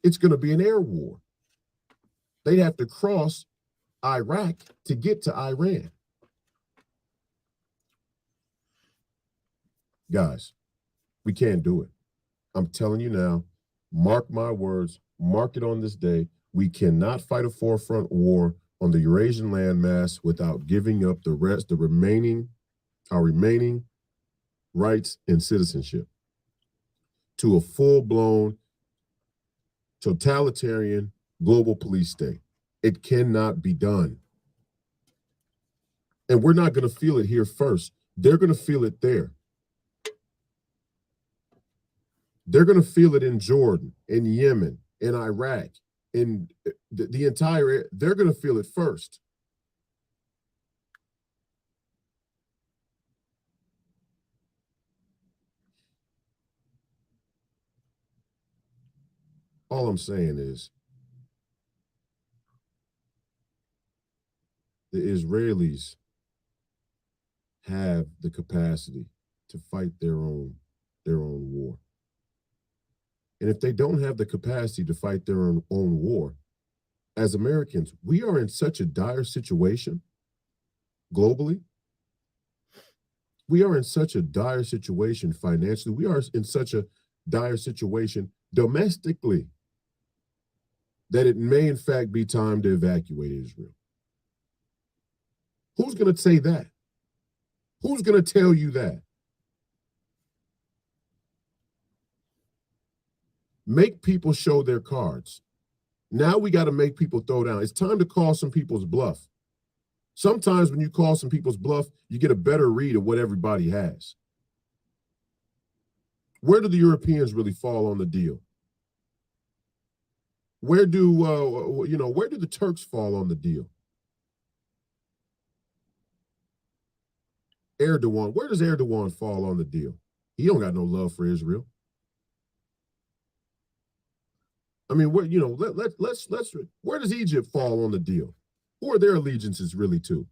It's going to be an air war. They'd have to cross Iraq to get to Iran. Guys, we can't do it. I'm telling you now, mark my words, mark it on this day. We cannot fight a forefront war on the Eurasian landmass without giving up our remaining rights and citizenship to a full-blown totalitarian global police state. It cannot be done. And we're not going to feel it here first. They're going to feel it there. They're going to feel it in Jordan, in Yemen, in Iraq, in the entire, they're going to feel it first. All I'm saying is the Israelis have the capacity to fight their own war. And if they don't have the capacity to fight their own war, as Americans, we are in such a dire situation globally. We are in such a dire situation financially. We are in such a dire situation domestically that it may, in fact, be time to evacuate Israel. Who's going to say that? Who's going to tell you that? Make people show their cards. Now we got to make people throw down. It's time to call some people's bluff. Sometimes when you call some people's bluff, you get a better read of what everybody has. Where do the Europeans really fall on the deal? Where do where do the Turks fall on the deal? Erdogan, where does Erdogan fall on the deal? He don't got no love for Israel. I mean, where where does Egypt fall on the deal? Who are their allegiances really to?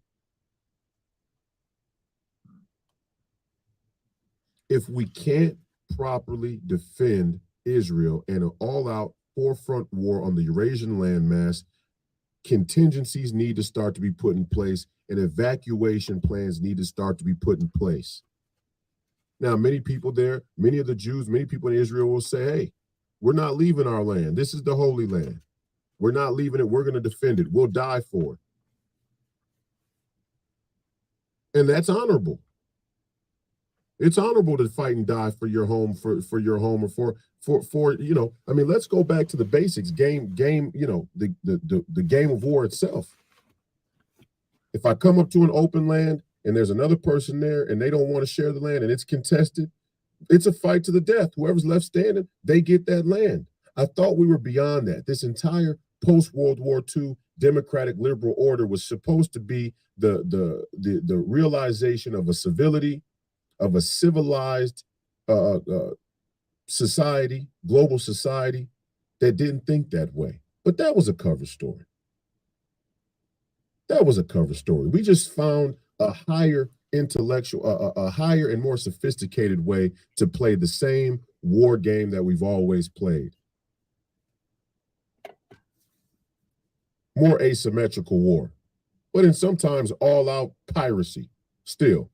If we can't properly defend Israel in an all-out forefront war on the Eurasian landmass, contingencies need to start to be put in place and evacuation plans need to start to be put in place. Now, many people there, many of the Jews, many people in Israel will say, hey, we're not leaving our land. This is the Holy Land. We're not leaving it. We're going to defend it. We'll die for it. And that's honorable. It's honorable to fight and die for your home, for your home, or for I mean, let's go back to the basics. The game of war itself. If I come up to an open land and there's another person there and they don't want to share the land and it's contested, it's a fight to the death. Whoever's left standing, they get that land. I thought we were beyond that. This entire post-World War II democratic liberal order was supposed to be the realization of a civility, of a civilized society, global society that didn't think that way. But that was a cover story. That was a cover story. We just found a higher intellectual, a higher and more sophisticated way to play the same war game that we've always played. More asymmetrical war, but in sometimes all-out piracy still.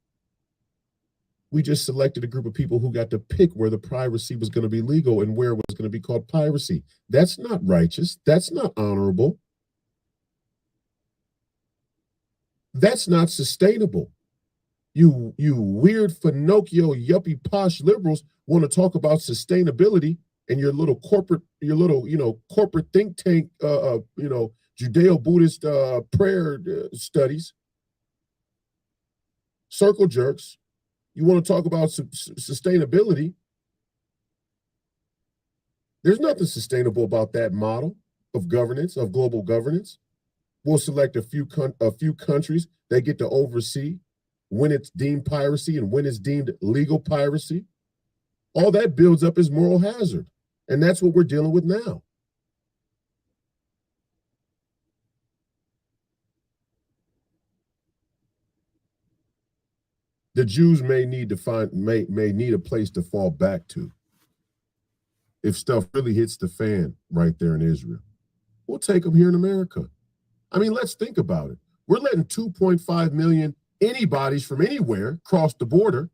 We just selected a group of people who got to pick where the piracy was going to be legal and where it was going to be called piracy. That's not righteous. That's not honorable. That's not sustainable. You weird Finocchio yuppie posh liberals want to talk about sustainability, and your little corporate think tank Judeo-Buddhist prayer studies, circle jerks. You want to talk about sustainability. There's nothing sustainable about that model of governance, of global governance. We'll select a few countries that get to oversee when it's deemed piracy and when it's deemed legal piracy. All that builds up is moral hazard. And that's what we're dealing with now. The Jews may need a place to fall back to if stuff really hits the fan right there in Israel. We'll take them here in America. I mean, let's think about it. We're letting 2.5 million anybody's from anywhere cross the border.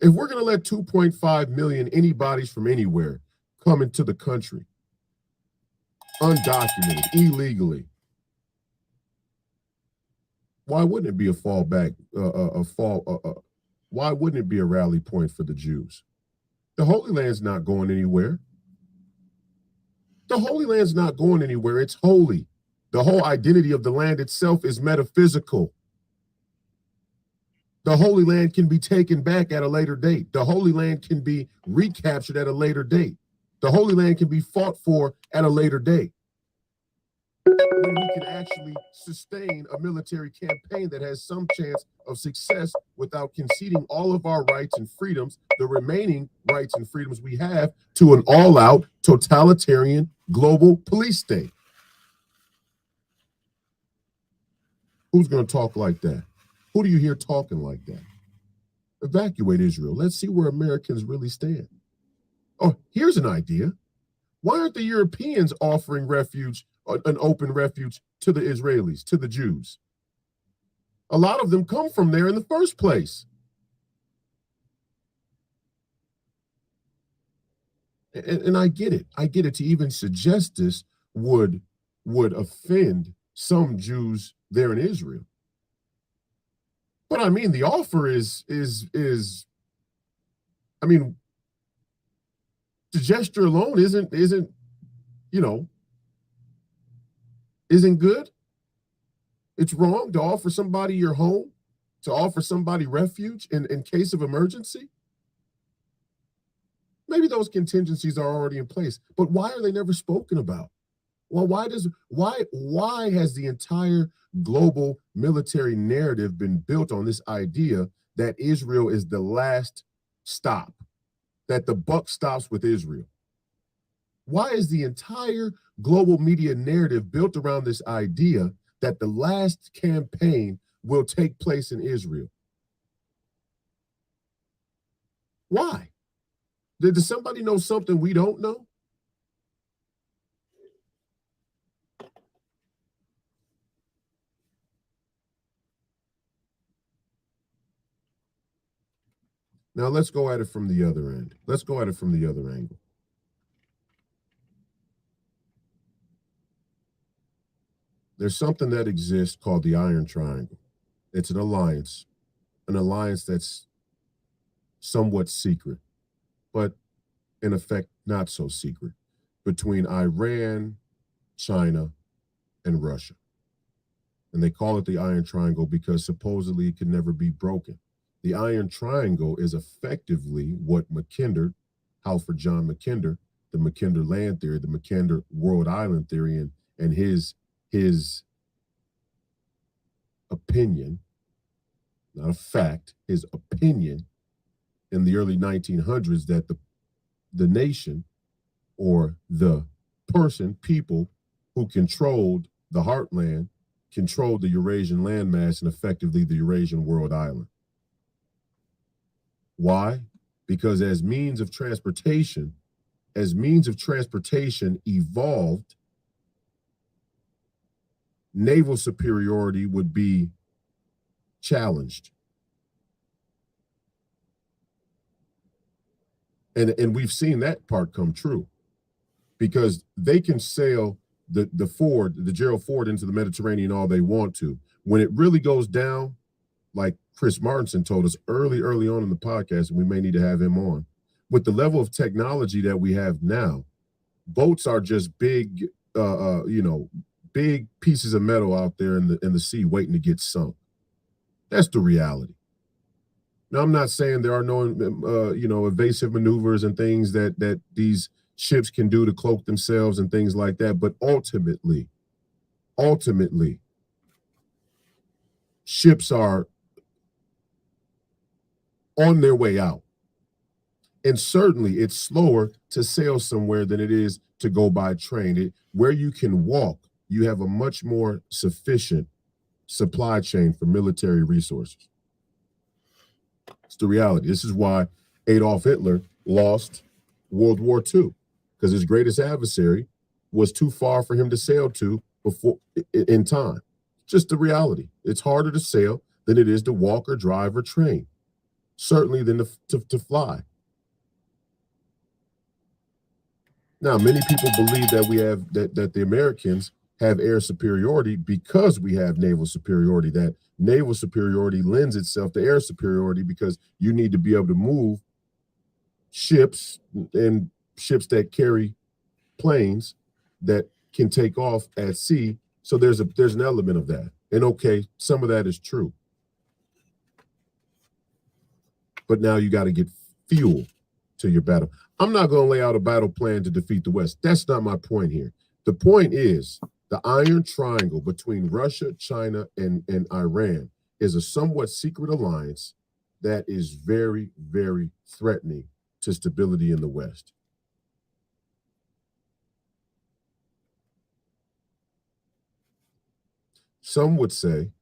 If we're going to let 2.5 million anybody's from anywhere come into the country, undocumented, illegally, why wouldn't it be a fallback, why wouldn't it be a rally point for the Jews? The Holy Land's not going anywhere. The Holy Land's not going anywhere. It's holy. The whole identity of the land itself is metaphysical. The Holy Land can be taken back at a later date. The Holy Land can be recaptured at a later date. The Holy Land can be fought for at a later date. When we can actually sustain a military campaign that has some chance of success without conceding all of our rights and freedoms, the remaining rights and freedoms we have, to an all-out totalitarian global police state. Who's going to talk like that? Who do you hear talking like that? Evacuate Israel. Let's see where Americans really stand. Oh, here's an idea. Why aren't the Europeans offering refuge, an open refuge, to the Israelis, to the Jews? A lot of them come from there in the first place. And I get it. I get it. To even suggest this would offend some Jews there in Israel. But I mean, the offer is I mean, the gesture alone isn't good. It's wrong to offer somebody your home, to offer somebody refuge in case of emergency. Maybe those contingencies are already in place, but why are they never spoken about? Well, why has the entire global military narrative been built on this idea that Israel is the last stop, that the buck stops with Israel? Why is the entire global media narrative built around this idea that the last campaign will take place in Israel? Why? Does somebody know something we don't know? Now let's go at it from the other end. Let's go at it from the other angle. There's something that exists called the Iron Triangle. It's an alliance that's somewhat secret, but in effect, not so secret, between Iran, China, and Russia. And they call it the Iron Triangle because supposedly it can never be broken. The Iron Triangle is effectively what Halford John Mackinder the Mackinder land theory, the Mackinder world island theory, and his opinion, not a fact, his opinion in the early 1900s that the nation or the people who controlled the heartland controlled the Eurasian landmass and effectively the Eurasian world island. Why? Because as means of transportation evolved, naval superiority would be challenged. And we've seen that part come true, because they can sail the Gerald Ford into the Mediterranean all they want to. When it really goes down, like Chris Martinson told us early on in the podcast, and we may need to have him on, with the level of technology that we have now, boats are just big, big pieces of metal out there in the sea waiting to get sunk. That's the reality. Now, I'm not saying there are no, evasive maneuvers and things that these ships can do to cloak themselves and things like that. But ultimately, ships are on their way out. And certainly it's slower to sail somewhere than it is to go by train. Where you can walk, you have a much more sufficient supply chain for military resources. It's the reality. This is why Adolf Hitler lost World War II, because his greatest adversary was too far for him to sail to before in time. Just the reality. It's harder to sail than it is to walk or drive or train, certainly than to fly. Now, many people believe that we have that the Americans have air superiority because we have naval superiority. That naval superiority lends itself to air superiority because you need to be able to move ships and ships that carry planes that can take off at sea. So there's an element of that. And okay, some of that is true. But now you got to get fuel to your battle. I'm not going to lay out a battle plan to defeat the West. That's not my point here. The point is the Iron Triangle between Russia, China, and Iran is a somewhat secret alliance that is very, very threatening to stability in the West. Some would say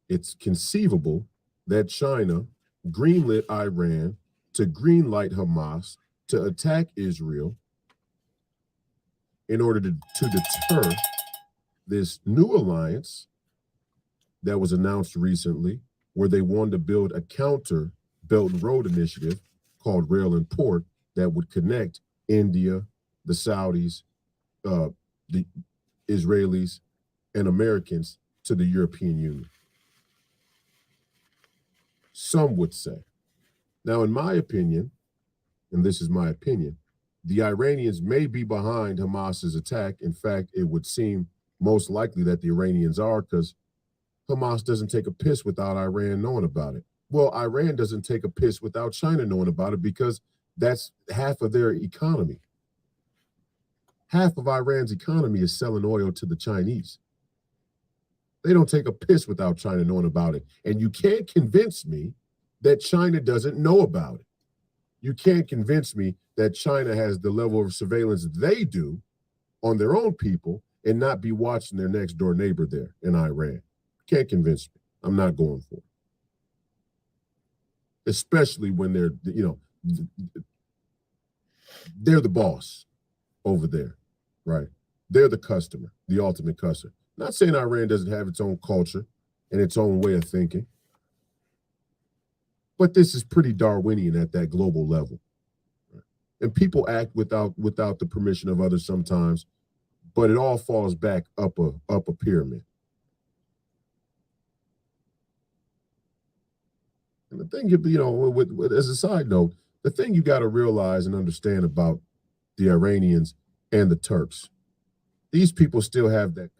it's conceivable that China greenlit Iran to greenlight Hamas to attack Israel in order to deter this new alliance that was announced recently, where they wanted to build a counter Belt and Road initiative called Rail and Port that would connect India, the Saudis, the Israelis, and Americans to the European Union. Some would say. Now, in my opinion, and this is my opinion, the Iranians may be behind Hamas's attack. In fact, it would seem most likely that the Iranians are, because Hamas doesn't take a piss without Iran knowing about it. Well, Iran doesn't take a piss without China knowing about it, because that's half of their economy. Half of Iran's economy is selling oil to the Chinese. They don't take a piss without China knowing about it. And you can't convince me that China doesn't know about it. You can't convince me that China has the level of surveillance they do on their own people and not be watching their next door neighbor there in Iran. Can't convince me. I'm not going for it. Especially when they're the boss over there, right? They're the customer, the ultimate customer. Not saying Iran doesn't have its own culture and its own way of thinking, but this is pretty Darwinian at that global level. And people act without the permission of others sometimes, but it all falls back up a pyramid. And the thing, as a side note, the thing you got to realize and understand about the Iranians and the Turks, these people still have that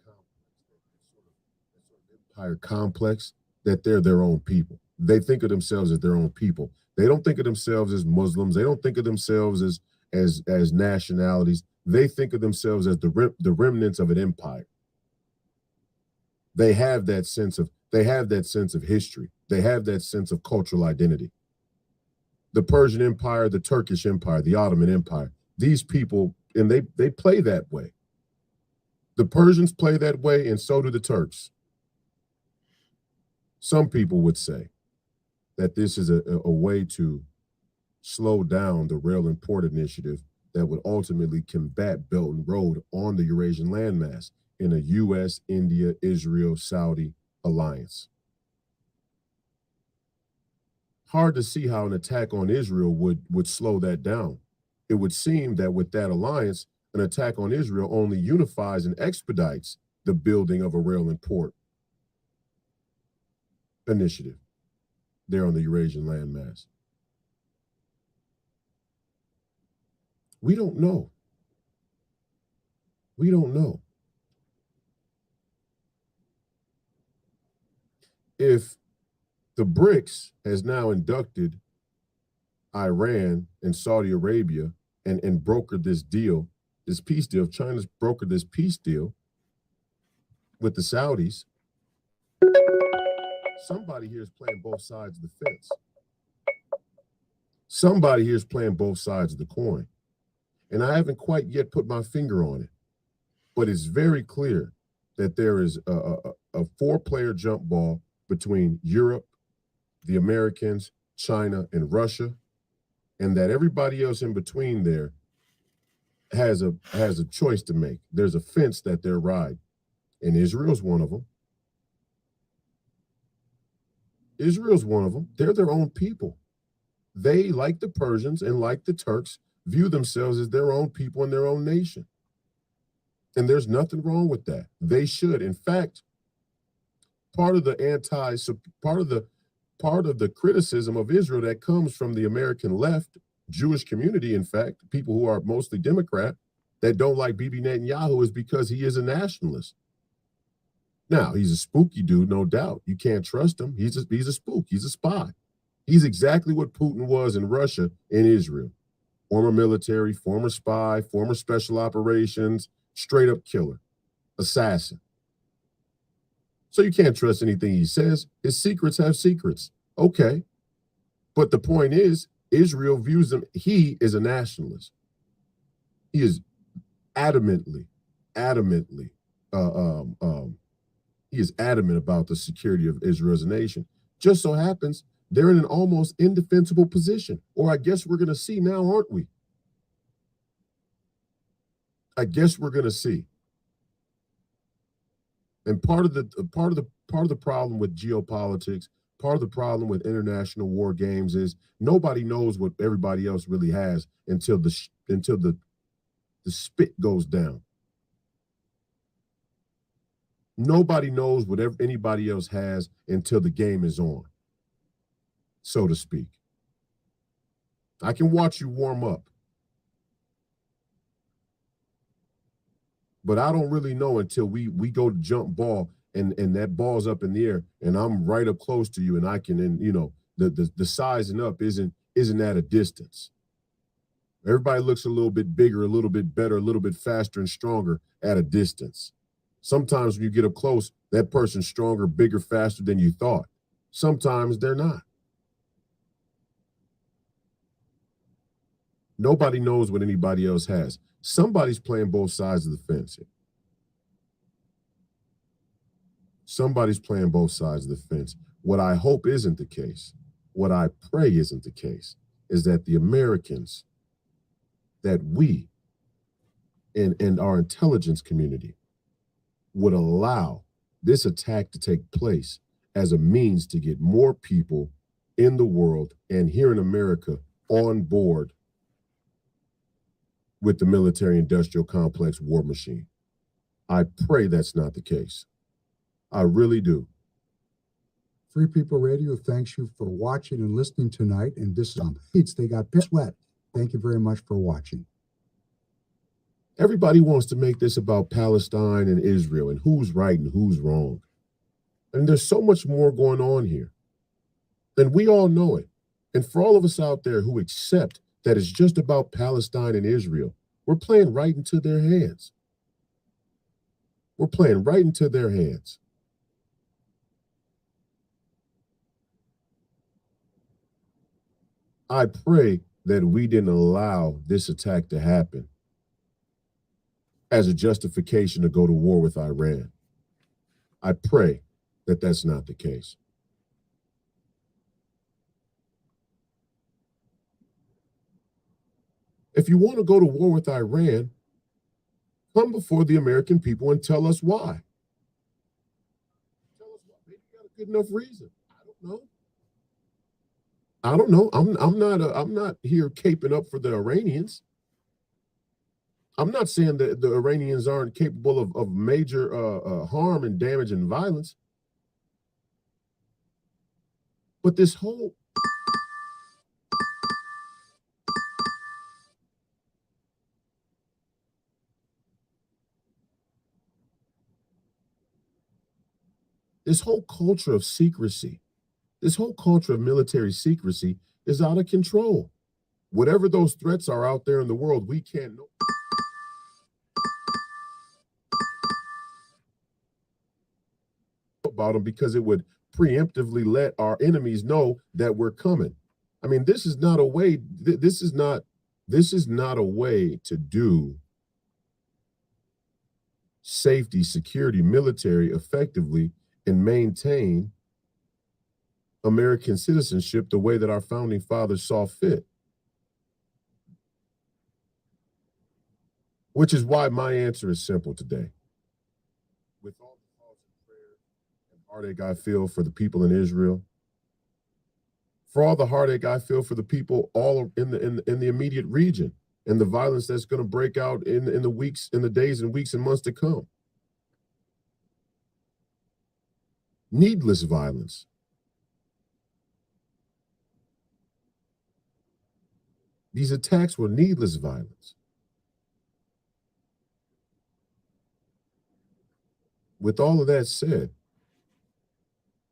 empire complex that they're their own people. They think of themselves as their own people. They don't think of themselves as Muslims. They don't think of themselves as nationalities. They think of themselves as the remnants of an empire. They have that sense of history. They have that sense of cultural identity. The Persian Empire, the Turkish Empire, the Ottoman Empire, these people, and they play that way. The Persians play that way, and so do the Turks. Some people would say that this is a way to slow down the rail and port initiative that would ultimately combat Belt and Road on the Eurasian landmass in a U.S., India, Israel, Saudi alliance. Hard to see how an attack on Israel would slow that down. It would seem that with that alliance, an attack on Israel only unifies and expedites the building of a rail and port initiative there on the Eurasian landmass. We don't know. We don't know. If the BRICS has now inducted Iran and Saudi Arabia and brokered this deal, this peace deal, if China's brokered this peace deal with the Saudis, somebody here is playing both sides of the fence. Somebody here is playing both sides of the coin. And I haven't quite yet put my finger on it, but it's very clear that there is a four-player jump ball between Europe, the Americans, China, and Russia, and that everybody else in between there has a choice to make. There's a fence that they're riding, and Israel's one of them. Israel's one of them. They're their own people. They, like the Persians and like the Turks, view themselves as their own people and their own nation. And there's nothing wrong with that. They should. In fact, part of the criticism of Israel that comes from the American left, Jewish community, in fact, people who are mostly Democrat, that don't like Bibi Netanyahu, is because he is a nationalist. Now, he's a spooky dude, no doubt. You can't trust him. He's a spook. He's a spy. He's exactly what Putin was in Russia and Israel. Former military, former spy, former special operations, straight up killer, assassin. So you can't trust anything he says. His secrets have secrets. Okay. But the point is, Israel views him, he is a nationalist. He is adamant about the security of Israel as a nation. Just so happens they're in an almost indefensible position. Or I guess we're going to see now, aren't we? I guess we're going to see. And part of the problem with geopolitics, part of the problem with international war games is nobody knows what everybody else really has until the spit goes down. Nobody knows what anybody else has until the game is on, so to speak. I can watch you warm up, but I don't really know until we go to jump ball and that ball's up in the air and I'm right up close to you and I can, and you know, the sizing up isn't at a distance. Everybody looks a little bit bigger, a little bit better, a little bit faster and stronger at a distance. Sometimes when you get up close, that person's stronger, bigger, faster than you thought. Sometimes they're not. Nobody knows what anybody else has. Somebody's playing both sides of the fence here. Somebody's playing both sides of the fence. What I hope isn't the case, what I pray isn't the case, is that the Americans, that we and our intelligence community would allow this attack to take place as a means to get more people in the world and here in America on board with the military-industrial complex war machine. I pray that's not the case. I really do. Free People Radio thanks you for watching and listening tonight. And this is They Got Pissed Wet. Thank you very much for watching. Everybody wants to make this about Palestine and Israel and who's right and who's wrong. And there's so much more going on here. And we all know it. And for all of us out there who accept that is just about Palestine and Israel, we're playing right into their hands. We're playing right into their hands. I pray that we didn't allow this attack to happen as a justification to go to war with Iran. I pray that that's not the case. If you want to go to war with Iran, come before the American people and tell us why. Tell us why. Maybe you got a good enough reason. I don't know. I don't know. I'm not here caping up for the Iranians. I'm not saying that the Iranians aren't capable of major harm and damage and violence. But this whole culture of secrecy, this whole culture of military secrecy is out of control. Whatever those threats are out there in the world, we can't know about them because it would preemptively let our enemies know that we're coming. I mean, this is not a way, this is not a way to do safety, security, military effectively and maintain American citizenship the way that our founding fathers saw fit. Which is why my answer is simple today. With all the thoughts and prayers and heartache I feel for the people in Israel, for all the heartache I feel for the people all in the immediate region, and the violence that's going to break out in the days and weeks and months to come. Needless violence. These attacks were needless violence. With all of that said,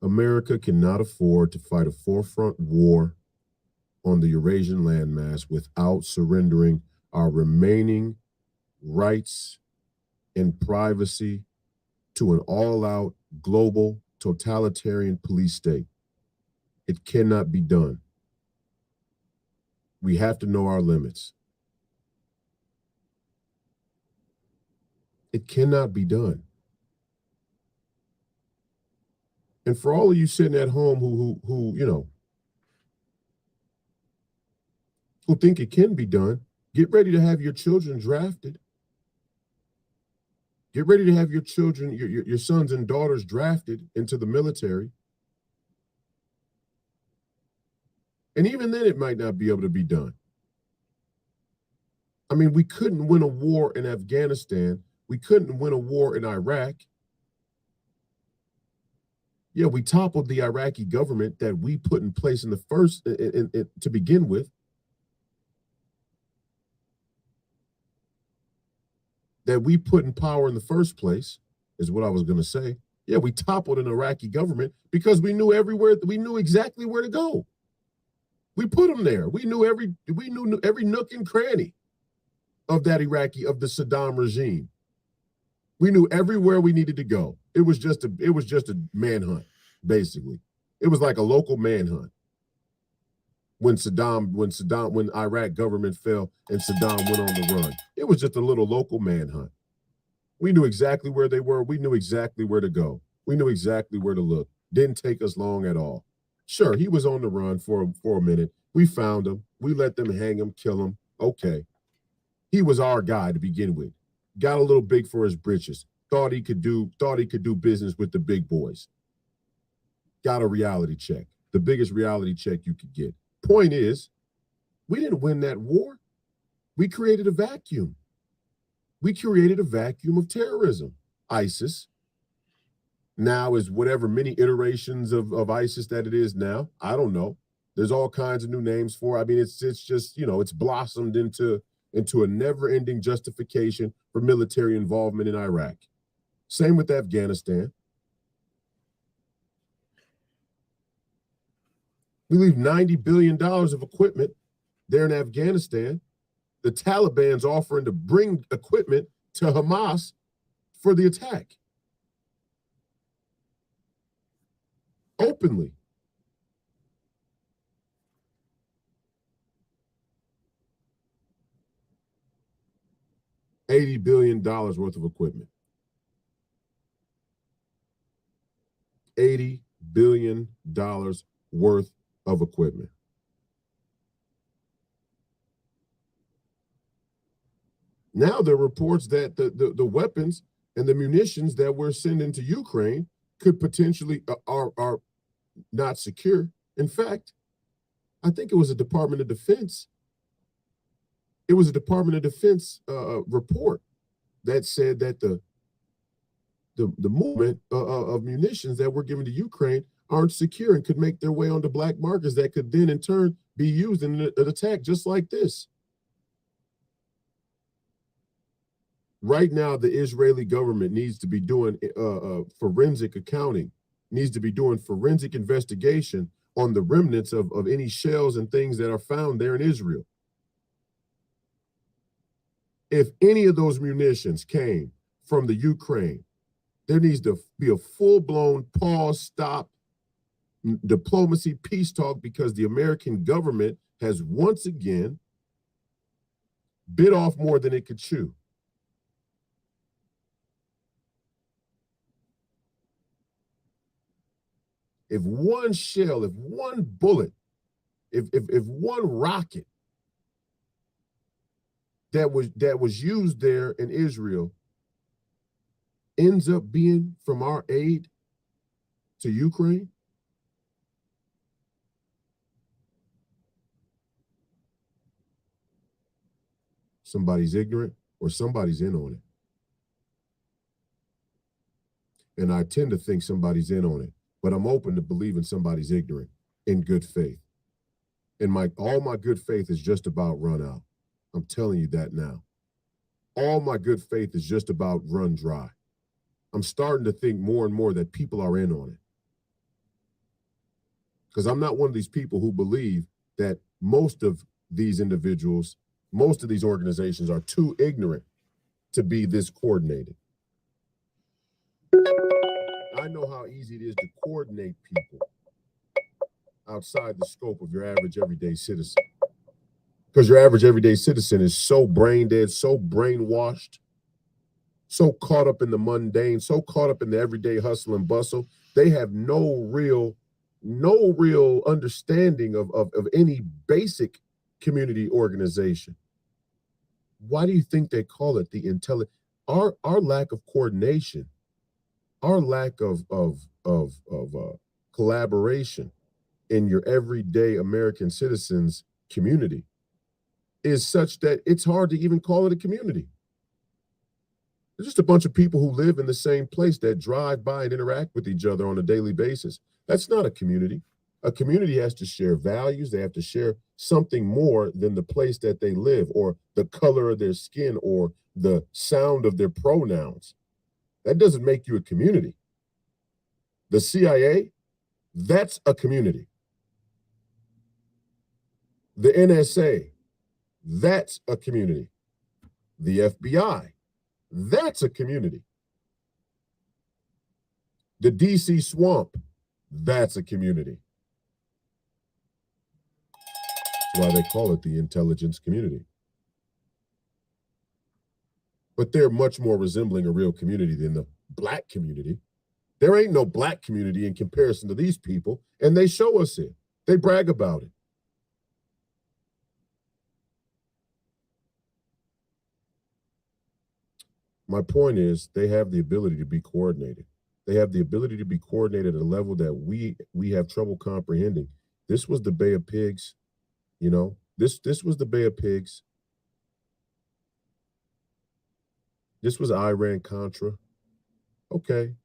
America cannot afford to fight a forefront war on the Eurasian landmass without surrendering our remaining rights and privacy to an all-out global totalitarian police state. It cannot be done. We have to know our limits. It cannot be done. And for all of you sitting at home who you know, who think it can be done, get ready to have your children drafted. Get ready to have your children, your sons and daughters drafted into the military. And even then, it might not be able to be done. I mean, we couldn't win a war in Afghanistan. We couldn't win a war in Iraq. Yeah, we toppled the Iraqi government that we put in place in the first to begin with. That we put in power in the first place is what I was going to say. Yeah, we toppled an Iraqi government because we knew exactly where to go. We put them there. We knew every nook and cranny of the Saddam regime. We knew everywhere we needed to go. It was just a manhunt, basically. It was like a local manhunt. When Iraq government fell and Saddam went on the run, it was just a little local manhunt. We knew exactly where they were. We knew exactly where to go. We knew exactly where to look. Didn't take us long at all. Sure, he was on the run for a minute. We found him. We let them hang him, kill him. Okay. He was our guy to begin with. Got a little big for his britches. Thought he could do business with the big boys. Got a reality check. The biggest reality check you could get. Point is, we didn't win that war. We created a vacuum. We created a vacuum of terrorism. ISIS now is whatever many iterations of ISIS that it is now. I don't know. There's all kinds of new names for it. I mean, it's just, it's blossomed into a never-ending justification for military involvement in Iraq. Same with Afghanistan. We leave $90 billion of equipment there in Afghanistan, the Taliban's offering to bring equipment to Hamas for the attack. Openly. $80 billion worth of equipment. $80 billion worth of equipment. Now there are reports that the weapons and the munitions that we're sending to Ukraine could potentially are not secure. In fact, I think it was a Department of Defense. It was a Department of Defense report that said that the movement of munitions that we're giving to Ukraine aren't secure and could make their way onto black markets that could then in turn be used in an attack just like this. Right now, the Israeli government needs to be doing forensic accounting, needs to be doing forensic investigation on the remnants of any shells and things that are found there in Israel. If any of those munitions came from the Ukraine, there needs to be a full-blown pause, stop, diplomacy, peace talk, because the American government has once again bit off more than it could chew. If one shell, if one bullet, if one rocket that was used there in Israel ends up being from our aid to Ukraine, somebody's ignorant or somebody's in on it. And I tend to think somebody's in on it, but I'm open to believing somebody's ignorant in good faith. And all my good faith is just about run out. I'm telling you that now. All my good faith is just about run dry. I'm starting to think more and more that people are in on it. Because I'm not one of these people who believe that most of these individuals, most of these organizations are too ignorant to be this coordinated. I know how easy it is to coordinate people outside the scope of your average everyday citizen. Because your average everyday citizen is so brain dead, so brainwashed, so caught up in the mundane, so caught up in the everyday hustle and bustle, they have no real understanding of any basic community organization. Why do you think they call it the intelligence? Our lack of coordination, our lack of collaboration in your everyday American citizens community is such that it's hard to even call it a community. There's just a bunch of people who live in the same place that drive by and interact with each other on a daily basis. That's not a community. A community has to share values. They have to share something more than the place that they live or the color of their skin or the sound of their pronouns. That doesn't make you a community. The CIA, that's a community. The NSA, that's a community. The FBI, that's a community. The DC swamp, that's a community. That's why they call it the intelligence community. But they're much more resembling a real community than the black community. There ain't no black community in comparison to these people, and they show us it. They brag about it. My point is they have the ability to be coordinated. They have the ability to be coordinated at a level that we have trouble comprehending. This was the Bay of Pigs, you know. This was the Bay of Pigs. This was Iran-Contra. Okay,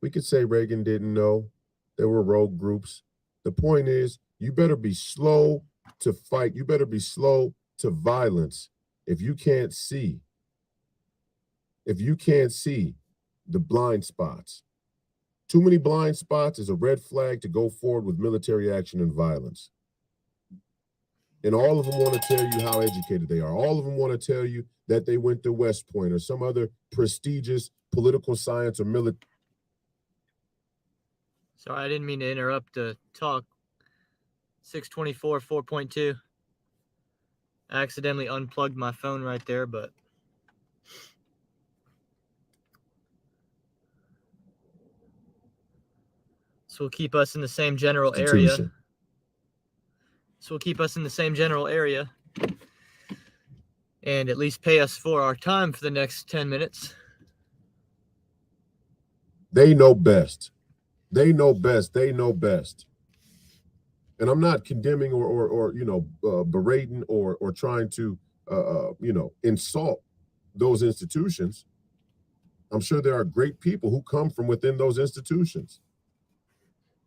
we could say Reagan didn't know. There were rogue groups. The point is, you better be slow to fight. You better be slow to violence if you can't see. If you can't see the blind spots. Too many blind spots is a red flag to go forward with military action and violence. And all of them want to tell you how educated they are. All of them want to tell you that they went to West Point or some other prestigious political science or military. Sorry, I didn't mean to interrupt the talk. 624 4.2. I accidentally unplugged my phone right there, but this will keep us in the same general area. This will keep us in the same general area and at least pay us for our time for the next 10 minutes. They know best. They know best. They know best. And I'm not condemning or berating or trying to insult those institutions. I'm sure there are great people who come from within those institutions.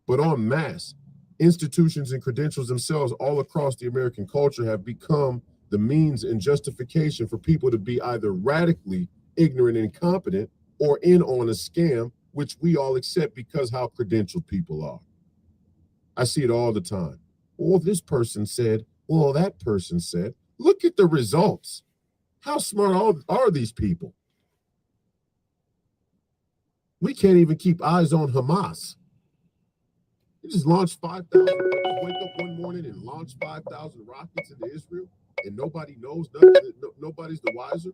But en masse, institutions and credentials themselves all across the American culture have become the means and justification for people to be either radically ignorant and incompetent or in on a scam, which we all accept because how credentialed people are. I see it all the time. Well, this person said, well, that person said, look at the results. How smart are these people? We can't even keep eyes on Hamas. You just launched 5,000, wake up one morning and launch 5,000 rockets into Israel, and nobody knows, nobody's the wiser.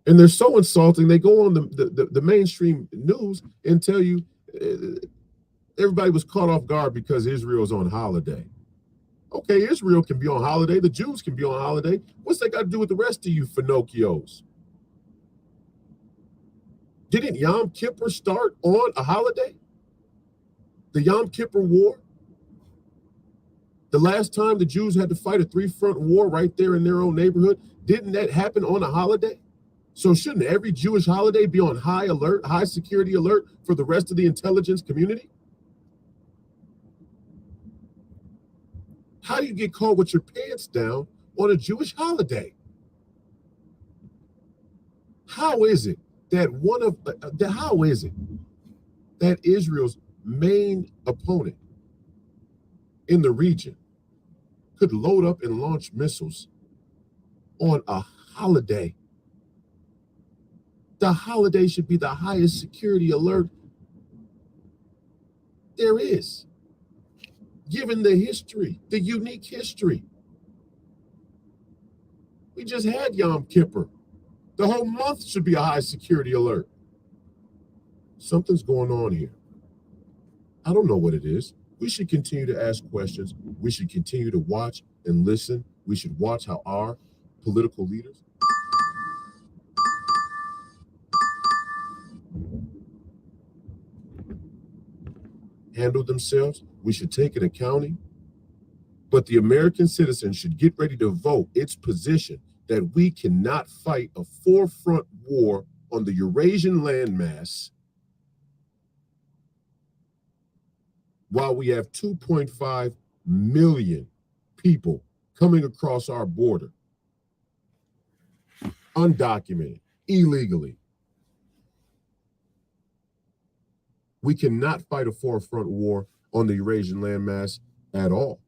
And they're so insulting. They go on the mainstream news and tell you everybody was caught off guard because Israel's on holiday. Okay, Israel can be on holiday. The Jews can be on holiday. What's that got to do with the rest of you Finocchios? Didn't Yom Kippur start on a holiday? The Yom Kippur War? The last time the Jews had to fight a three-front war right there in their own neighborhood, didn't that happen on a holiday? So shouldn't every Jewish holiday be on high alert, high security alert for the rest of the intelligence community? How do you get caught with your pants down on a Jewish holiday? How is it that that Israel's main opponent in the region could load up and launch missiles on a holiday? The holiday should be the highest security alert there is, given the history, the unique history. We just had Yom Kippur. The whole month should be a high security alert. Something's going on here. I don't know what it is. We should continue to ask questions. We should continue to watch and listen. We should watch how our political leaders handle themselves. We should take an accounting. But the American citizen should get ready to vote its position that we cannot fight a forefront war on the Eurasian landmass while we have 2.5 million people coming across our border, undocumented, illegally. We cannot fight a forefront war on the Eurasian landmass at all,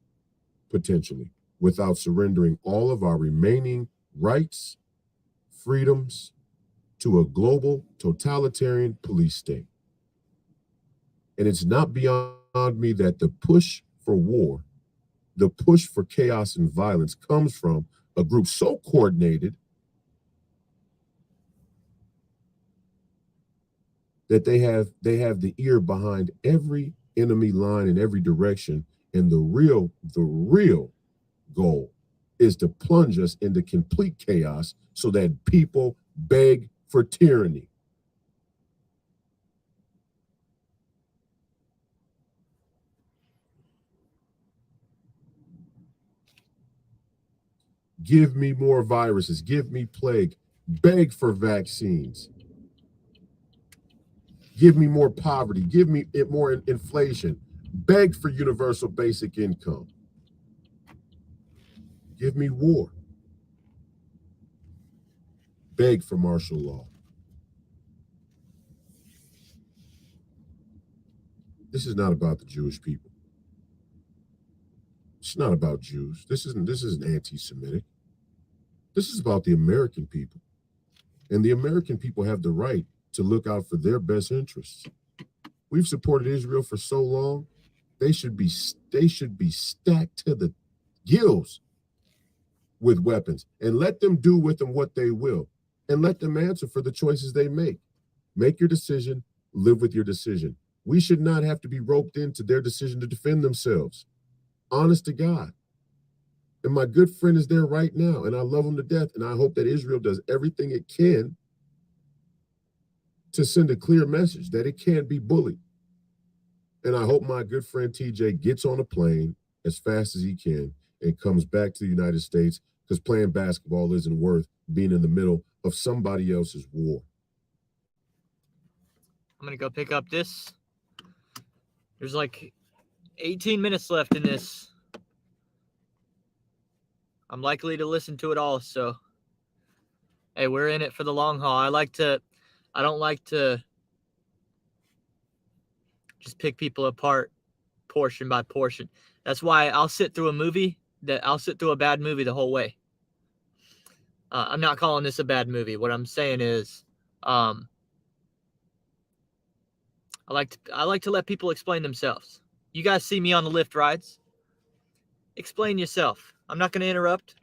potentially, without surrendering all of our remaining rights, freedoms to a global totalitarian police state. And it's not beyond me that the push for war, the push for chaos and violence comes from a group so coordinated that they have the ear behind every enemy line in every direction. And the real goal is to plunge us into complete chaos so that people beg for tyranny. Give me more viruses, give me plague, beg for vaccines. Give me more poverty, give me more inflation, beg for universal basic income. Give me war. Beg for martial law. This is not about the Jewish people. It's It's not about Jews. This isn't anti-Semitic. This is about the American people. And the American people have the right to look out for their best interests. We've supported Israel for so long. They should be stacked to the gills with weapons, and let them do with them what they will, and let them answer for the choices they make. Make your decision, live with your decision. We should not have to be roped into their decision to defend themselves. Honest to God. And my good friend is there right now, and I love him to death, and I hope that Israel does everything it can to send a clear message that it can't be bullied. And I hope my good friend TJ gets on a plane as fast as he can and comes back to the United States, because playing basketball isn't worth being in the middle of somebody else's war. I'm going to go pick up this. There's like 18 minutes left in this. I'm likely to listen to it all, so hey, we're in it for the long haul. I don't like to just pick people apart portion by portion. That's why I'll sit through a bad movie the whole way. I'm not calling this a bad movie. What I'm saying is, I like to let people explain themselves. You guys see me on the Lyft rides? Explain yourself. I'm not going to interrupt.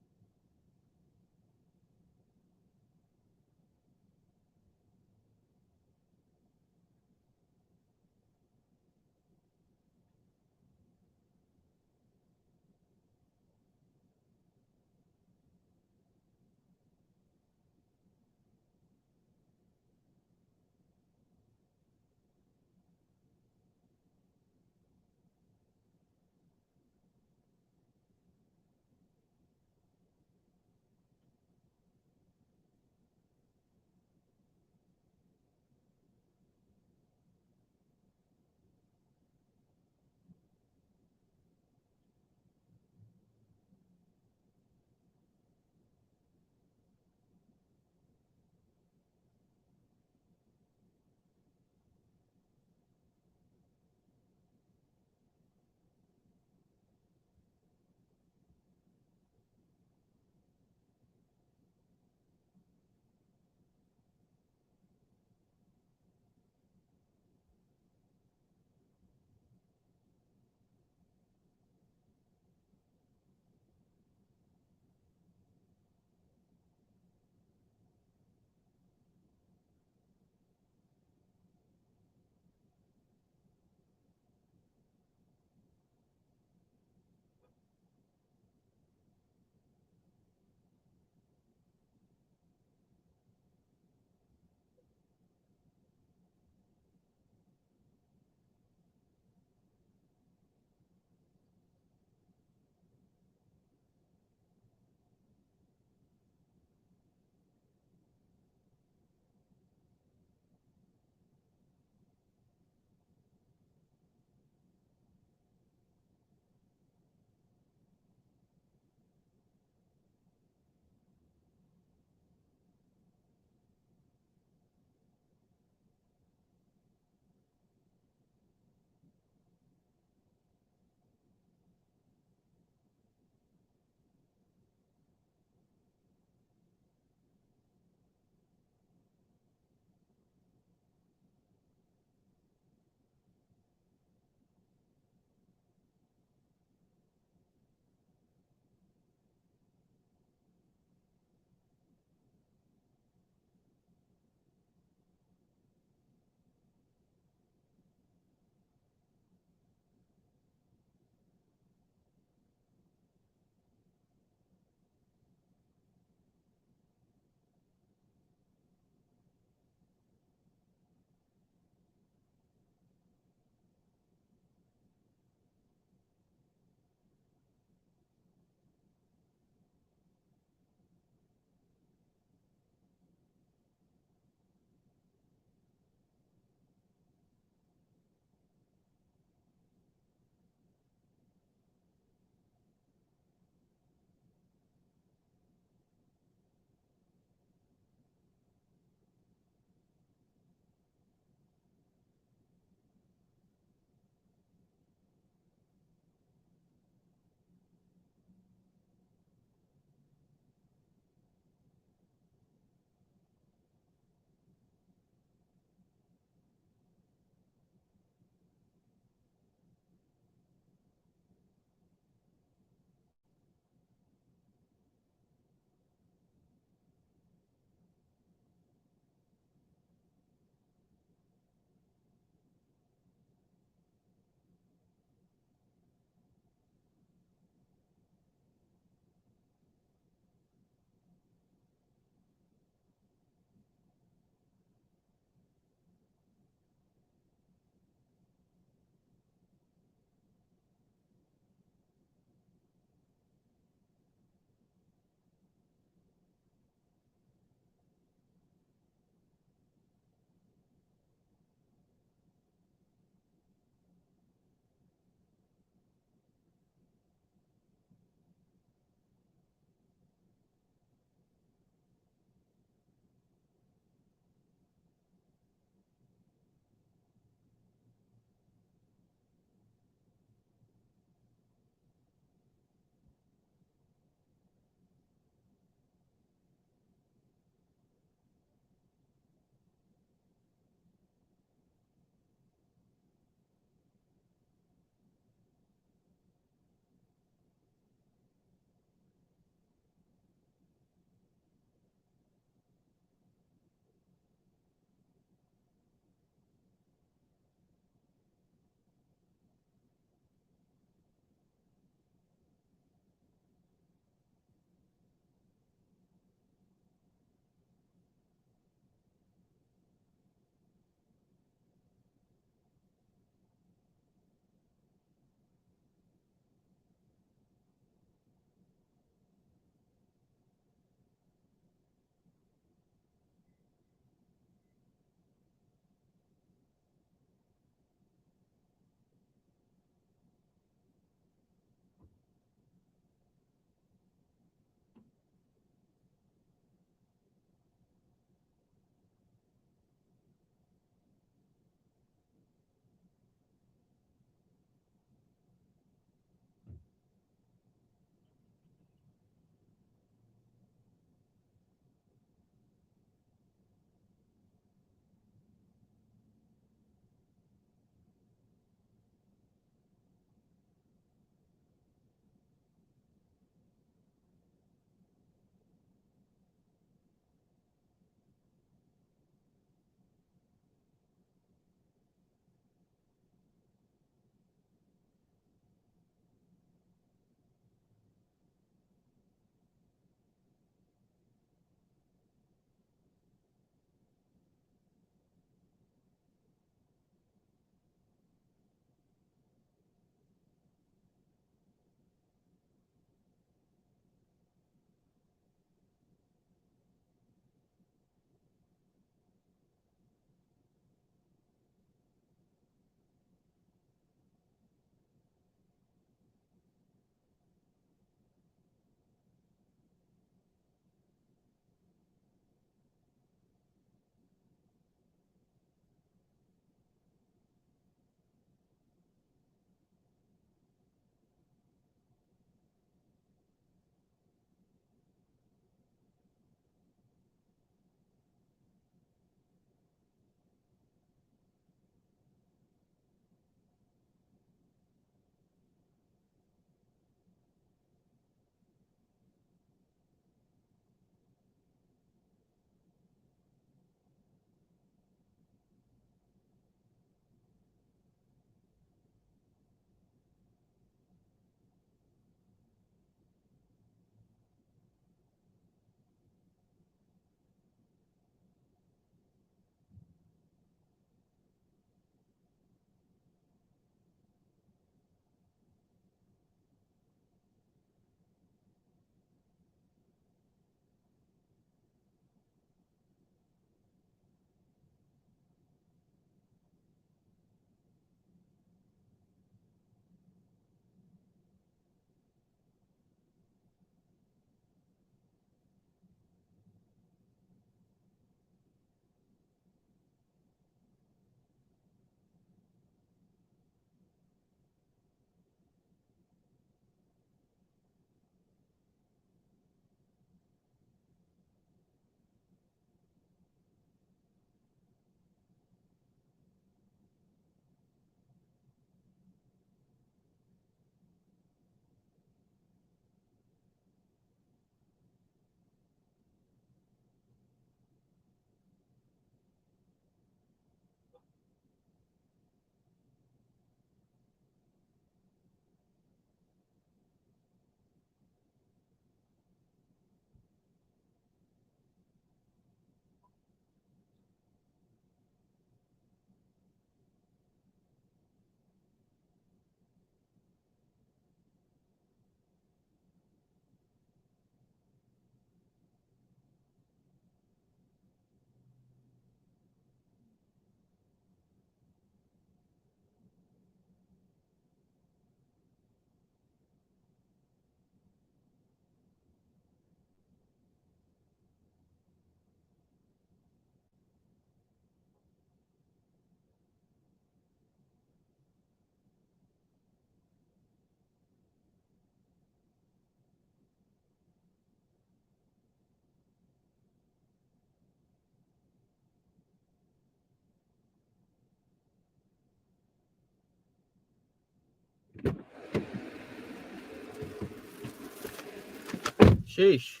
Sheesh.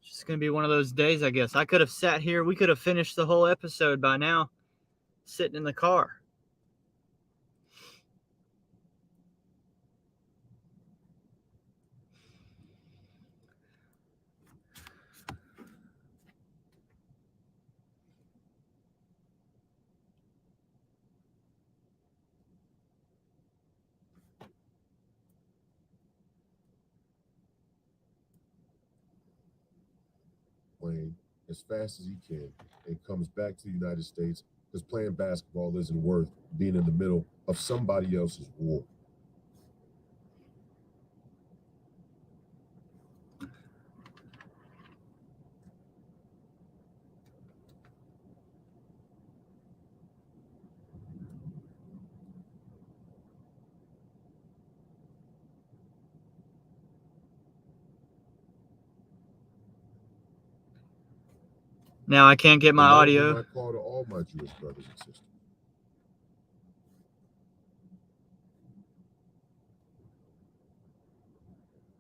It's going to be one of those days, I guess. I could have sat here. We could have finished the whole episode by now, sitting in the car. Playing as fast as he can and comes back to the United States because playing basketball isn't worth being in the middle of somebody else's war. Now I can't get my And that audio. would be my call to all my Jewish brothers and sisters.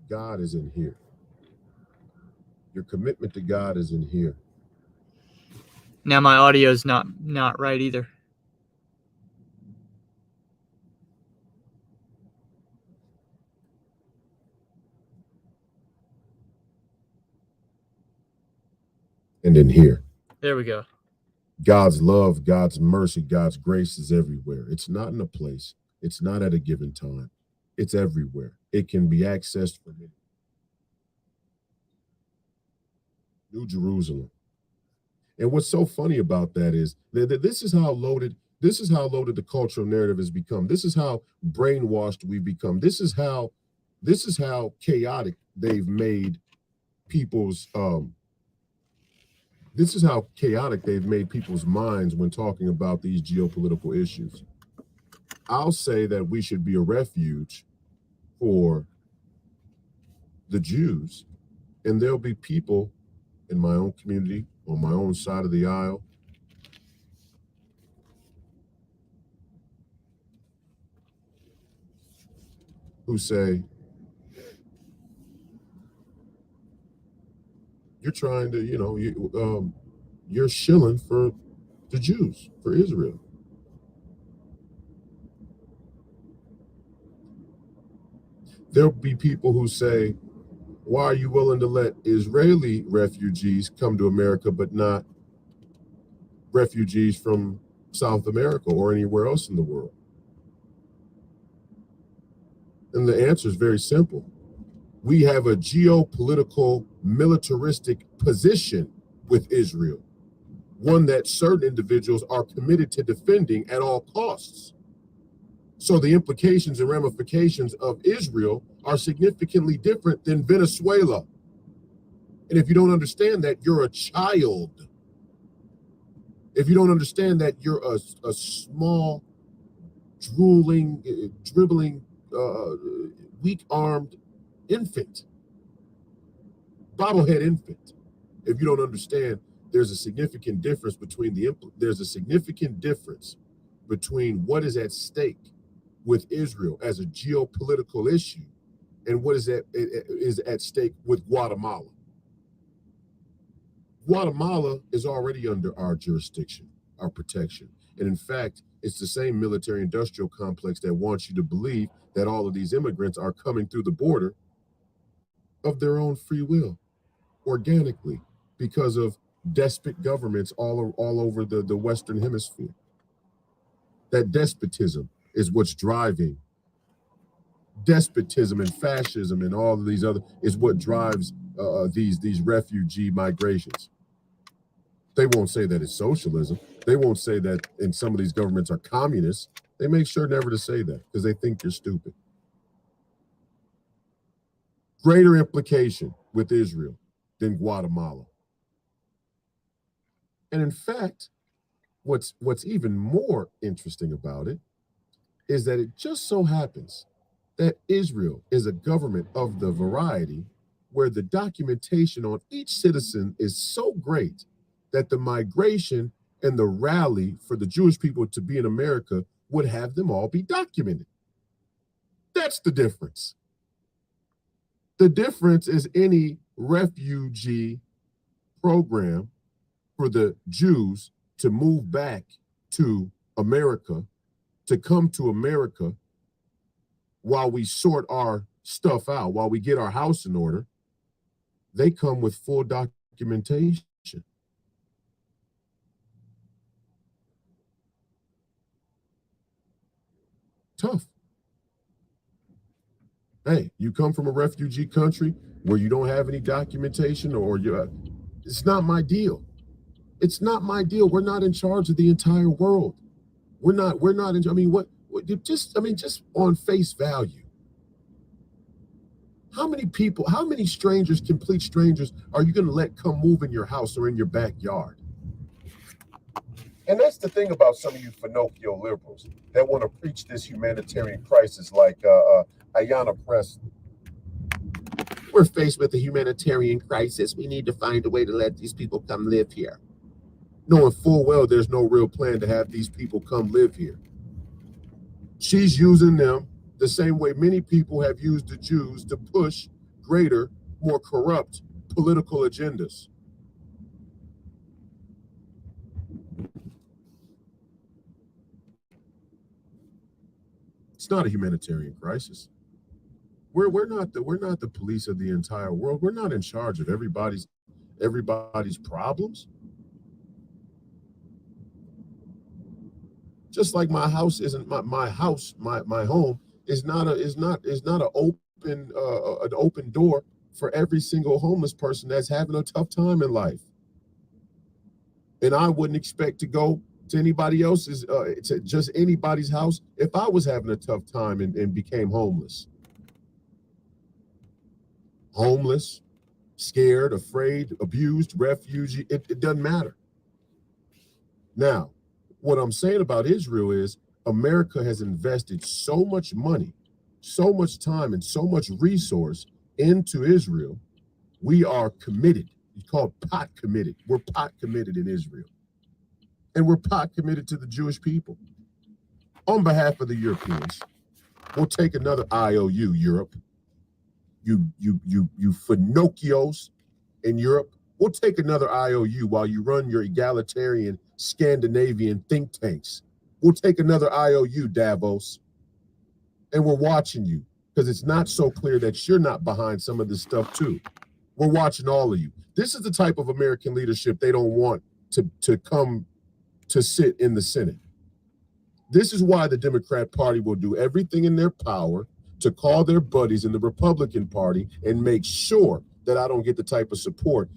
God is in here. Your commitment to God is in here. Now my audio's not right either. And in here. There we go. God's love, God's mercy, God's grace is everywhere. It's not in a place. It's not at a given time. It's everywhere. It can be accessed from it. New Jerusalem. And what's so funny about that is that this is how loaded the cultural narrative has become. This is how brainwashed we've become. This is how chaotic they've made people's minds when talking about these geopolitical issues. I'll say that we should be a refuge for the Jews, and there'll be people in my own community, on my own side of the aisle, who say, you're trying to, you're shilling for the Jews, for Israel. There'll be people who say, why are you willing to let Israeli refugees come to America, but not refugees from South America or anywhere else in the world? And the answer is very simple. We have a geopolitical, militaristic position with Israel, one that certain individuals are committed to defending at all costs. So the implications and ramifications of Israel are significantly different than Venezuela. And if you don't understand that, you're a child. If you don't understand that, you're a small, dribbling, weak-armed infant, bobblehead infant. If you don't understand, there's a significant difference between what is at stake with Israel as a geopolitical issue and what is at stake with Guatemala. Guatemala is already under our jurisdiction, our protection. And in fact, it's the same military-industrial complex that wants you to believe that all of these immigrants are coming through the border of their own free will, organically, because of despot governments all over the Western Hemisphere. That despotism is what's driving. Despotism and fascism and all of these other is what drives these refugee migrations. They won't say that it's socialism. They won't say that in some of these governments are communists. They make sure never to say that because they think you're stupid. Greater implication with Israel than Guatemala. And in fact, what's even more interesting about it is that it just so happens that Israel is a government of the variety where the documentation on each citizen is so great that the migration and the rally for the Jewish people to be in America would have them all be documented. That's the difference. The difference is any refugee program for the Jews to move back to America, to come to America while we sort our stuff out, while we get our house in order. They come with full documentation. Tough. Hey, you come from a refugee country where you don't have any documentation, or you, it's not my deal. It's not my deal. We're not in charge of the entire world. We're not in, I mean, just on face value. How many people, how many strangers, complete strangers, are you going to let come move in your house or in your backyard? And that's the thing about some of you Finocchio liberals that want to preach this humanitarian crisis like Ayanna Pressley. We're faced with a humanitarian crisis. We need to find a way to let these people come live here. Knowing full well there's no real plan to have these people come live here. She's using them the same way many people have used the Jews to push greater, more corrupt political agendas. It's not a humanitarian crisis. We're not the police of the entire world. We're not in charge of everybody's problems. Just like my house isn't my house, my home is not an open door for every single homeless person that's having a tough time in life. And I wouldn't expect to go to anybody else's, to just anybody's house if I was having a tough time and became homeless. Homeless, scared, afraid, abused, refugee, it doesn't matter. Now, what I'm saying about Israel is America has invested so much money, so much time, and so much resource into Israel. We are committed. It's called pot committed. We're pot committed in Israel. And we're pot committed to the Jewish people. On behalf of the Europeans, we'll take another IOU, Europe. You Finocchios in Europe, we'll take another IOU while you run your egalitarian Scandinavian think tanks. We'll take another IOU, Davos. And we're watching you because it's not so clear that you're not behind some of this stuff too. We're watching all of you. This is the type of American leadership they don't want to come to sit in the Senate. This is why the Democrat Party will do everything in their power to call their buddies in the Republican Party and make sure that I don't get the type of support.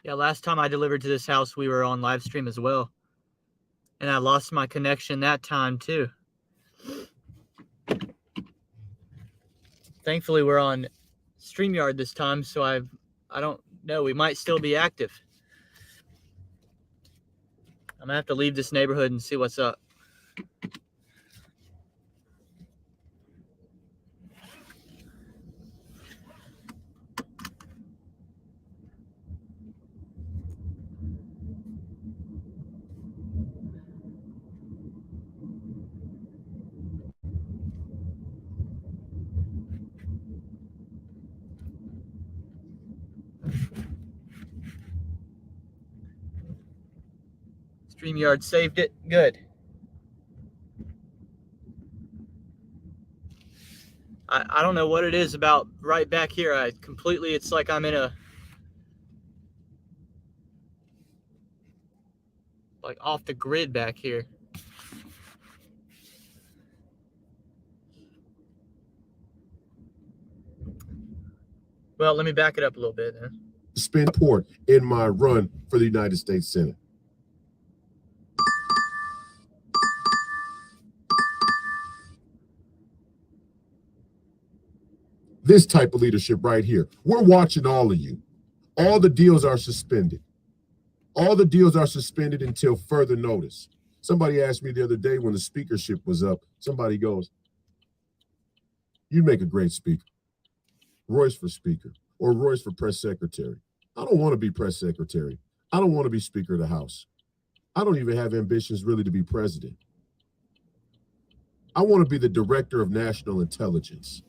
Yeah, last time I delivered to this house, we were on live stream as well. And I lost my connection that time too. Thankfully, we're on StreamYard this time, so I don't know. We might still be active. I'm going to have to leave this neighborhood and see what's up. StreamYard saved it. Good. I don't know what it is about right back here. It's like I'm in a, like off the grid back here. Well, let me back it up a little bit then. Spin port in my run for the United States Senate. This type of leadership right here. We're watching all of you. All the deals are suspended. All the deals are suspended until further notice. Somebody asked me the other day when the speakership was up, somebody goes, "You'd make a great speaker. Royce for speaker or Royce for press secretary." I don't want to be press secretary. I don't want to be Speaker of the House. I don't even have ambitions really to be president. I want to be the director of national intelligence.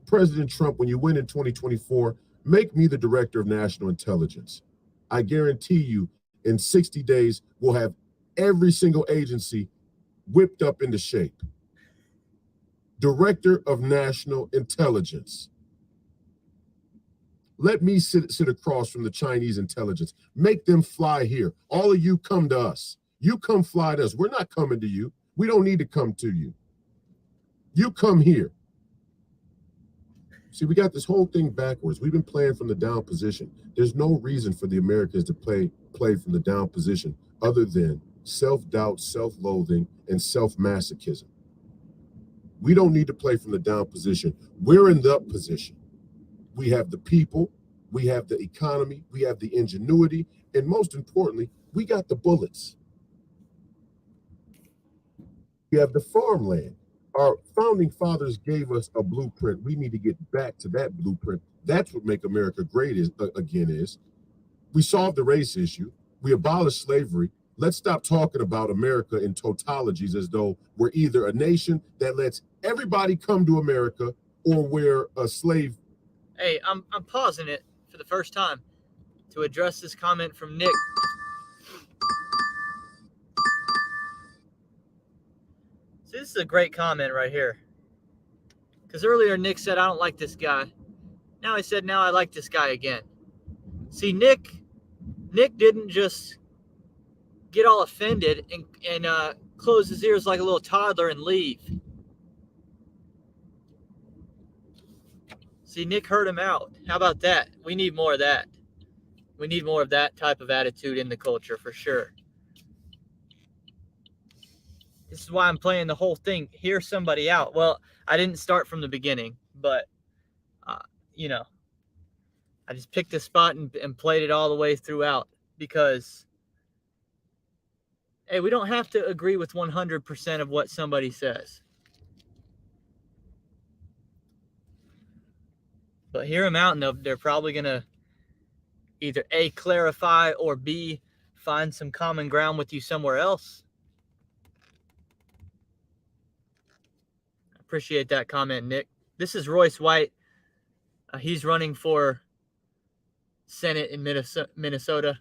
President Trump, when you win in 2024, make me the director of national intelligence. I guarantee you in 60 days, we'll have every single agency whipped up into shape. Director of National Intelligence. Let me sit across from the Chinese intelligence. Make them fly here. All of you come to us. You come fly to us. We're not coming to you. We don't need to come to you. You come here. See, we got this whole thing backwards. We've been playing from the down position. There's no reason for the Americans to play from the down position other than self-doubt, self-loathing, and self-masochism. We don't need to play from the down position. We're in the up position. We have the people, we have the economy, we have the ingenuity, and most importantly, we got the bullets. We have the farmland. Our founding fathers gave us a blueprint. We need to get back to that blueprint. That's what make America great is. We solved the race issue. We abolished slavery. Let's stop talking about America in tautologies as though we're either a nation that lets everybody come to America or we're a slave. Hey, I'm pausing it for the first time to address this comment from Nick. See, this is a great comment right here. Because earlier Nick said, I don't like this guy. Now he said, now I like this guy again. See, Nick didn't just get all offended and close his ears like a little toddler and leave. See, Nick heard him out. How about that? We need more of that. We need more of that type of attitude in the culture for sure. This is why I'm playing the whole thing. Hear somebody out. Well, I didn't start from the beginning, but, I just picked a spot and played it all the way throughout because, hey, we don't have to agree with 100% of what somebody says. But hear them out, and they're probably going to either A, clarify, or B, find some common ground with you somewhere else. Appreciate that comment, Nick. This is Royce White. He's running for Senate in Minnesota.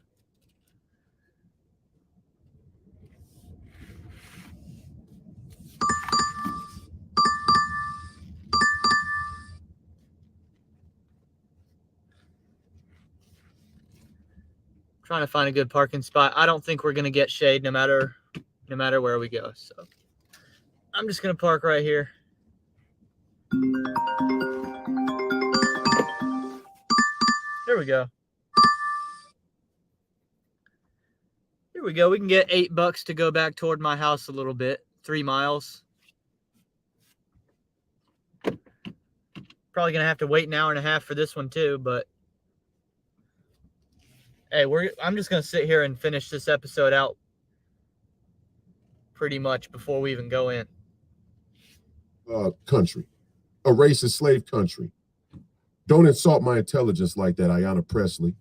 Trying to find a good parking spot. I don't think we're going to get shade no matter where we go. So I'm just going to park right here. There we go. Here we go. We can get $8 to go back toward my house a little bit. 3 miles. Probably going to have to wait an hour and a half for this one too, but hey, I'm just going to sit here and finish this episode out pretty much before we even go in. Country. A racist slave country. Don't insult my intelligence like that, Ayanna Presley.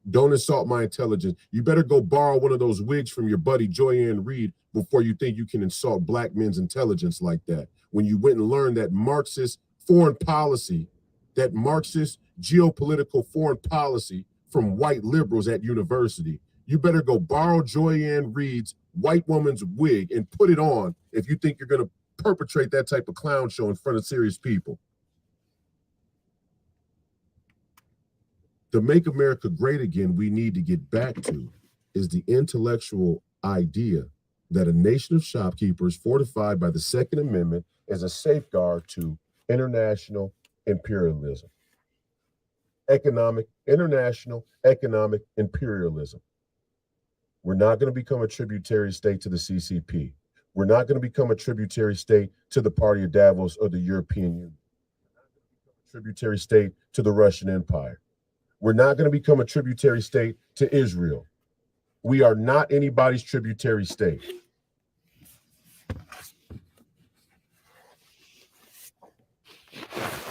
Don't insult my intelligence. You better go borrow one of those wigs from your buddy Joyanne Reed before you think you can insult black men's intelligence like that. When you went and learned that Marxist foreign policy, that Marxist geopolitical foreign policy from white liberals at university. You better go borrow Joyanne Reed's white woman's wig and put it on if you think you're going to perpetrate that type of clown show in front of serious people. The Make America Great Again we need to get back to is the intellectual idea that a nation of shopkeepers fortified by the Second Amendment is a safeguard to international imperialism. International economic imperialism. We're not going to become a tributary state to the CCP. We're not going to become a tributary state to the Party of Davos or the European Union. We're not going to become a tributary state to the Russian Empire. We're not going to become a tributary state to Israel. We are not anybody's tributary state.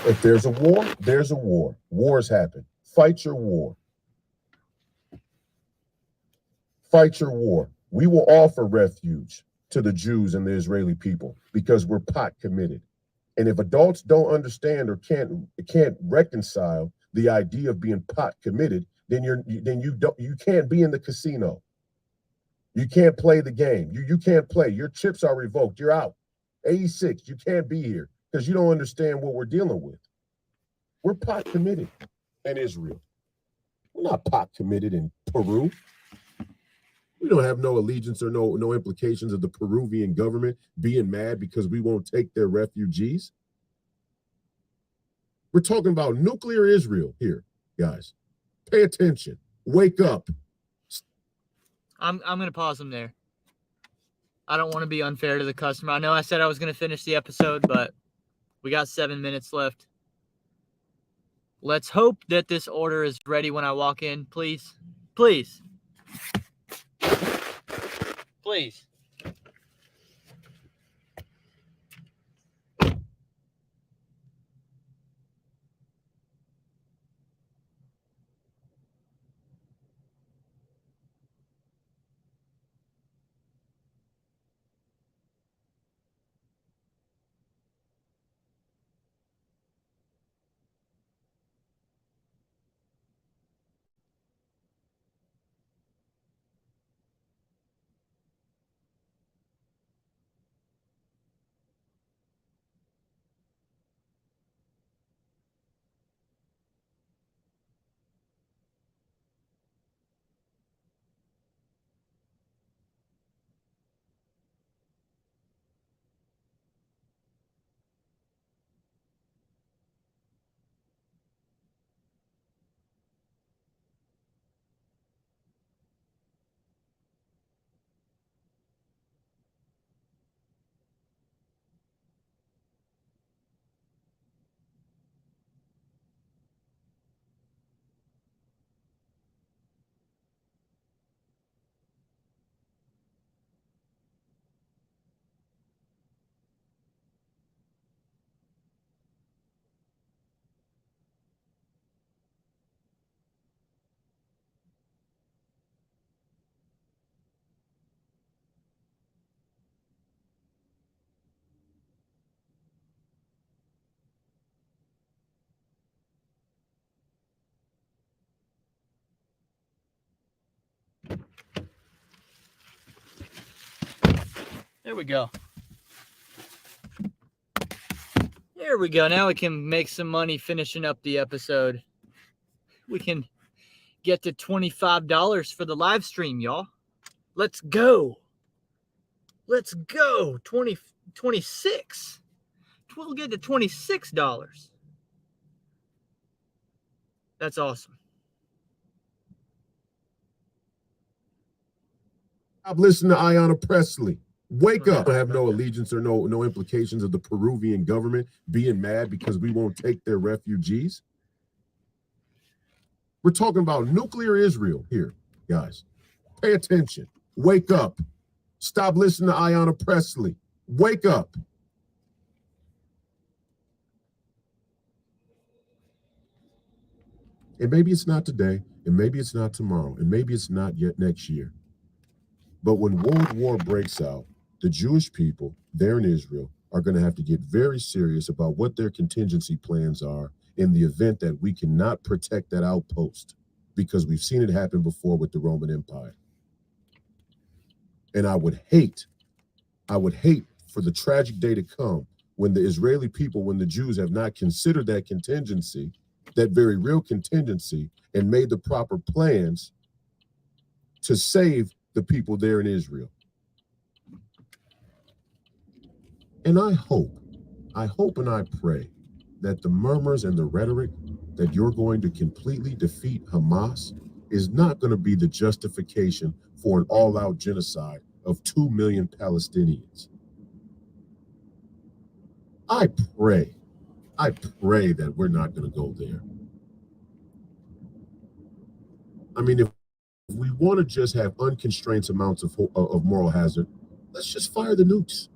If there's a war, there's a war. Wars happen. Fight your war. Fight your war. We will offer refuge to the Jews and the Israeli people because we're pot committed. And if adults don't understand or can't reconcile the idea of being pot committed, then you can't be in the casino. You can't play the game. You can't play. Your chips are revoked. You're out. 86, you can't be here because you don't understand what we're dealing with. We're pot committed in Israel. We're not pot committed in Peru. We don't have no allegiance or no implications of the Peruvian government being mad because we won't take their refugees. We're talking about nuclear Israel here, guys. Pay attention. Wake up. I'm going to pause them there. I don't want to be unfair to the customer. I know I said I was going to finish the episode, but we got 7 minutes left. Let's hope that this order is ready when I walk in. Please. Please. Please. There we go. There we go. Now we can make some money finishing up the episode. We can get to $25 for the live stream, y'all. Let's go. Let's go. 26. We'll get to $26. That's awesome. Stop listening to Ayanna Pressley. Wake up. I have no allegiance or no implications of the Peruvian government being mad because we won't take their refugees. We're talking about nuclear Israel here, guys. Pay attention. Wake up. Stop listening to Ayanna Pressley. Wake up. And maybe it's not today, and maybe it's not tomorrow, and maybe it's not yet next year. But when World War breaks out, the Jewish people there in Israel are going to have to get very serious about what their contingency plans are in the event that we cannot protect that outpost. because we've seen it happen before with the Roman Empire. And I would hate for the tragic day to come when the Israeli people, when the Jews have not considered that contingency, that very real contingency, and made the proper plans to save the people there in Israel. And I hope and I pray that the murmurs and the rhetoric that you're going to completely defeat Hamas is not going to be the justification for an all-out genocide of 2 million Palestinians. I pray that we're not going to go there. I mean, if we want to just have unconstrained amounts of moral hazard, let's just fire the nukes,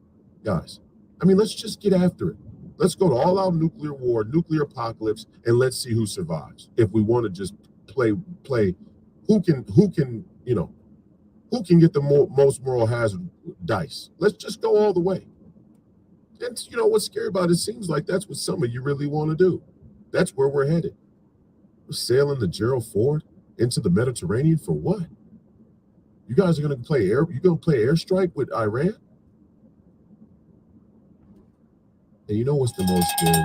guys. I mean, let's just get after it. Let's go to all-out nuclear war, nuclear apocalypse, and let's see who survives. If we want to just play, who can get the most moral hazard dice? Let's just go all the way. And you know what's scary about it? It seems like that's what some of you really want to do. That's where we're headed. We're sailing the Gerald Ford into the Mediterranean for what? You guys are going to play airstrike with Iran? And you know what's the most scary?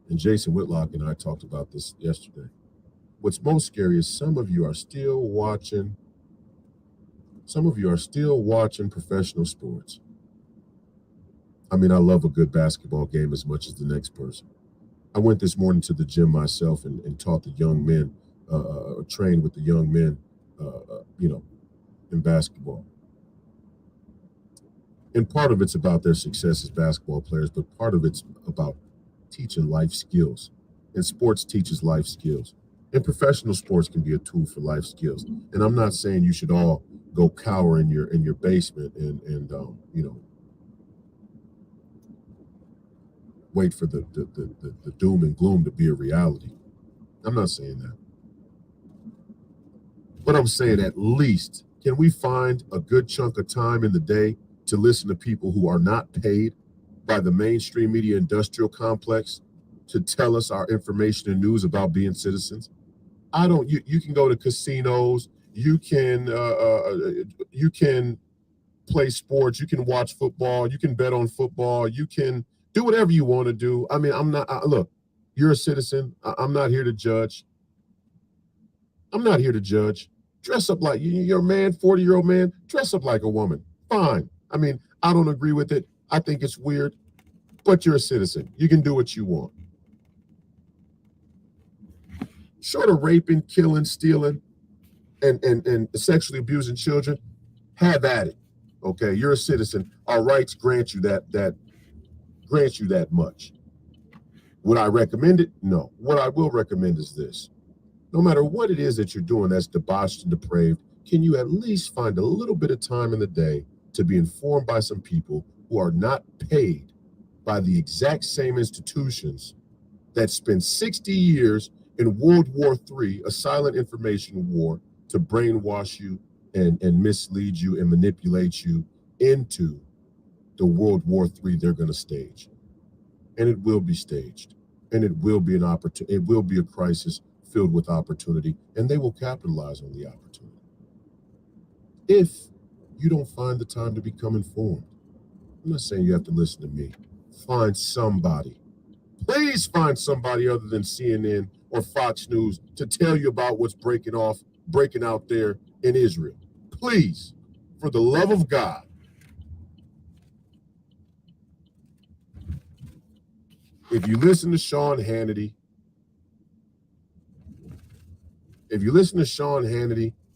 And Jason Whitlock and I talked about this yesterday. What's most scary is some of you are still watching professional sports. I mean, I love a good basketball game as much as the next person. I went this morning to the gym myself and taught the young men, trained with the young men, in basketball. And part of it's about their success as basketball players, but part of it's about teaching life skills. And sports teaches life skills. And professional sports can be a tool for life skills. And I'm not saying you should all go cower in your basement and wait for the doom and gloom to be a reality. I'm not saying that. But I'm saying at least, can we find a good chunk of time in the day to listen to people who are not paid by the mainstream media industrial complex to tell us our information and news about being citizens? You can go to casinos, you can play sports, you can watch football, you can bet on football, you can do whatever you want to do. I mean, look, you're a citizen. I'm not here to judge. Dress up like you're a man, 40-year-old man, dress up like a woman. Fine. I mean, I don't agree with it. I think it's weird, but you're a citizen. You can do what you want. Short of raping, killing, stealing, and sexually abusing children, have at it. Okay, you're a citizen. Our rights grant you that much. Would I recommend it? No. What I will recommend is this. No matter what it is that you're doing that's debauched and depraved, can you at least find a little bit of time in the day to be informed by some people who are not paid by the exact same institutions that spent 60 years in World War III, a silent information war, to brainwash you and mislead you and manipulate you into the World War III they're going to stage. And it will be staged. And it will be it will be a crisis filled with opportunity, and they will capitalize on the opportunity. If you don't find the time to become informed, I'm not saying you have to listen to me. Find somebody. Please find somebody other than CNN or Fox News to tell you about what's breaking out there in Israel. Please, for the love of God. If you listen to Sean Hannity,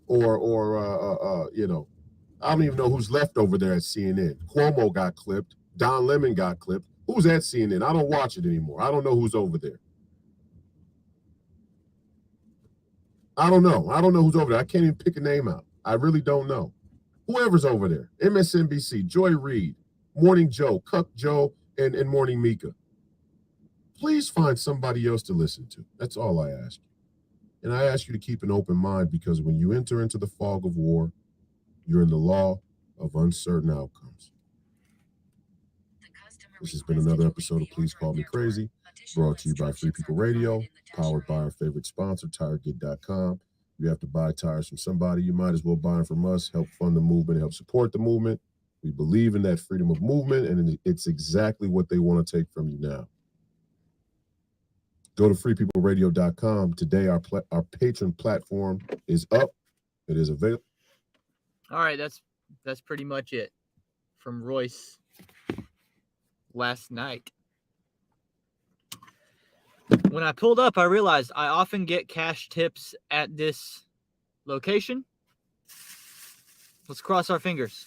or I don't even know who's left over there at CNN. Cuomo got clipped. Don Lemon got clipped. Who's at CNN? I don't watch it anymore. I don't know who's over there. I don't know who's over there. I can't even pick a name out. I really don't know. Whoever's over there. MSNBC, Joy Reid, Morning Joe, Cuck Joe, and Morning Mika. Please find somebody else to listen to. That's all I ask you. And I ask you to keep an open mind, because when you enter into the fog of war, you're in the law of uncertain outcomes. This has been another episode of Please Call Me Crazy. Brought to you by Free People Radio, powered by our favorite sponsor, TireGet.com. You have to buy tires from somebody, you might as well buy them from us. Help fund the movement, help support the movement. We believe in that freedom of movement, and it's exactly what they want to take from you now. Go to freepeopleradio.com. Today, our patron platform is up. It is available. All right, that's pretty much it from Royce last night. When I pulled up, I realized I often get cash tips at this location. Let's cross our fingers.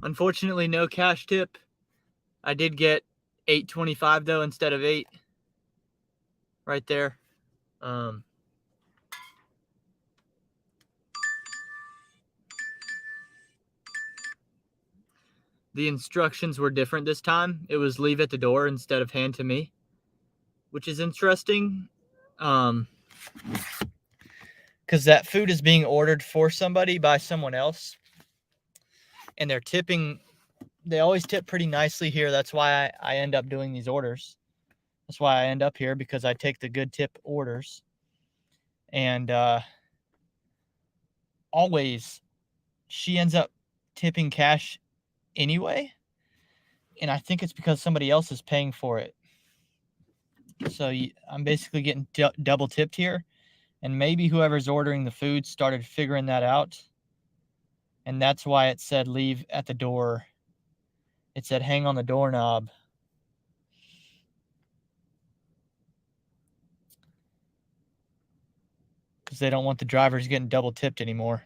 Unfortunately, no cash tip. I did get $8.25 though instead of $8 right there. The instructions were different this time. It was leave at the door instead of hand to me, which is interesting. Because that food is being ordered for somebody by someone else, and they're tipping. They always tip pretty nicely here. That's why I end up doing these orders. That's why I end up here, because I take the good tip orders. And always she ends up tipping cash anyway. And I think it's because somebody else is paying for it. So I'm basically getting double tipped here. And maybe whoever's ordering the food started figuring that out. And that's why it said leave at the door. It said hang on the doorknob. Because they don't want the drivers getting double tipped anymore.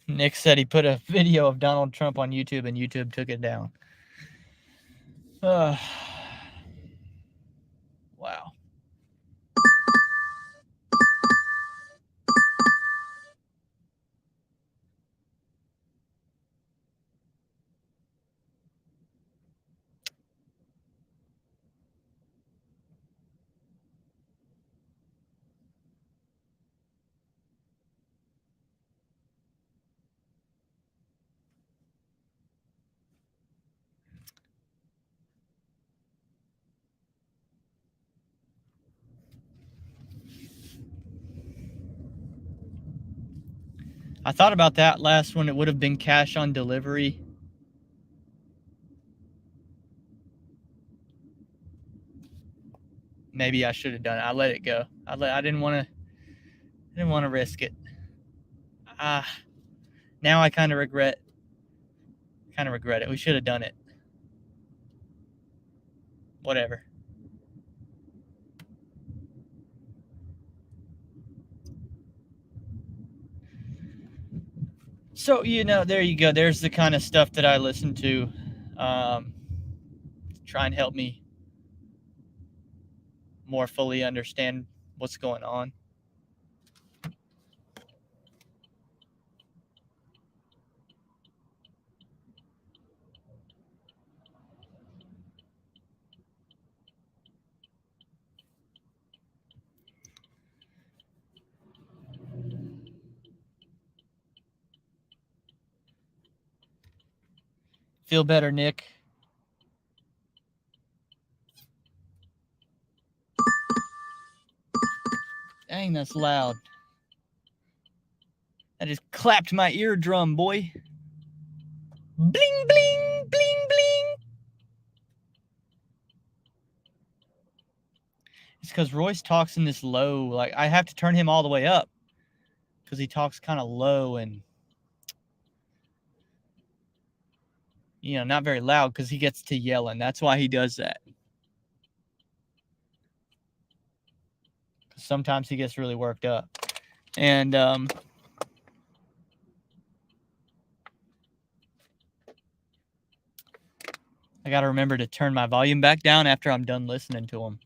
Nick said he put a video of Donald Trump on YouTube and YouTube took it down. Wow. I thought about that last one. It would have been cash on delivery. Maybe I should have done it. I let it go. I didn't want to risk it. Now I kind of regret it. We should have done it. Whatever. So, there you go. There's the kind of stuff that I listen to. Try and help me more fully understand what's going on. Feel better, Nick. Dang, that's loud. I just clapped my eardrum, boy. Bling, bling, bling, bling. It's because Royce talks in this low, like I have to turn him all the way up because he talks kind of low and, you know, not very loud because he gets to yelling. That's why he does that. Sometimes he gets really worked up. And I got to remember to turn my volume back down after I'm done listening to him.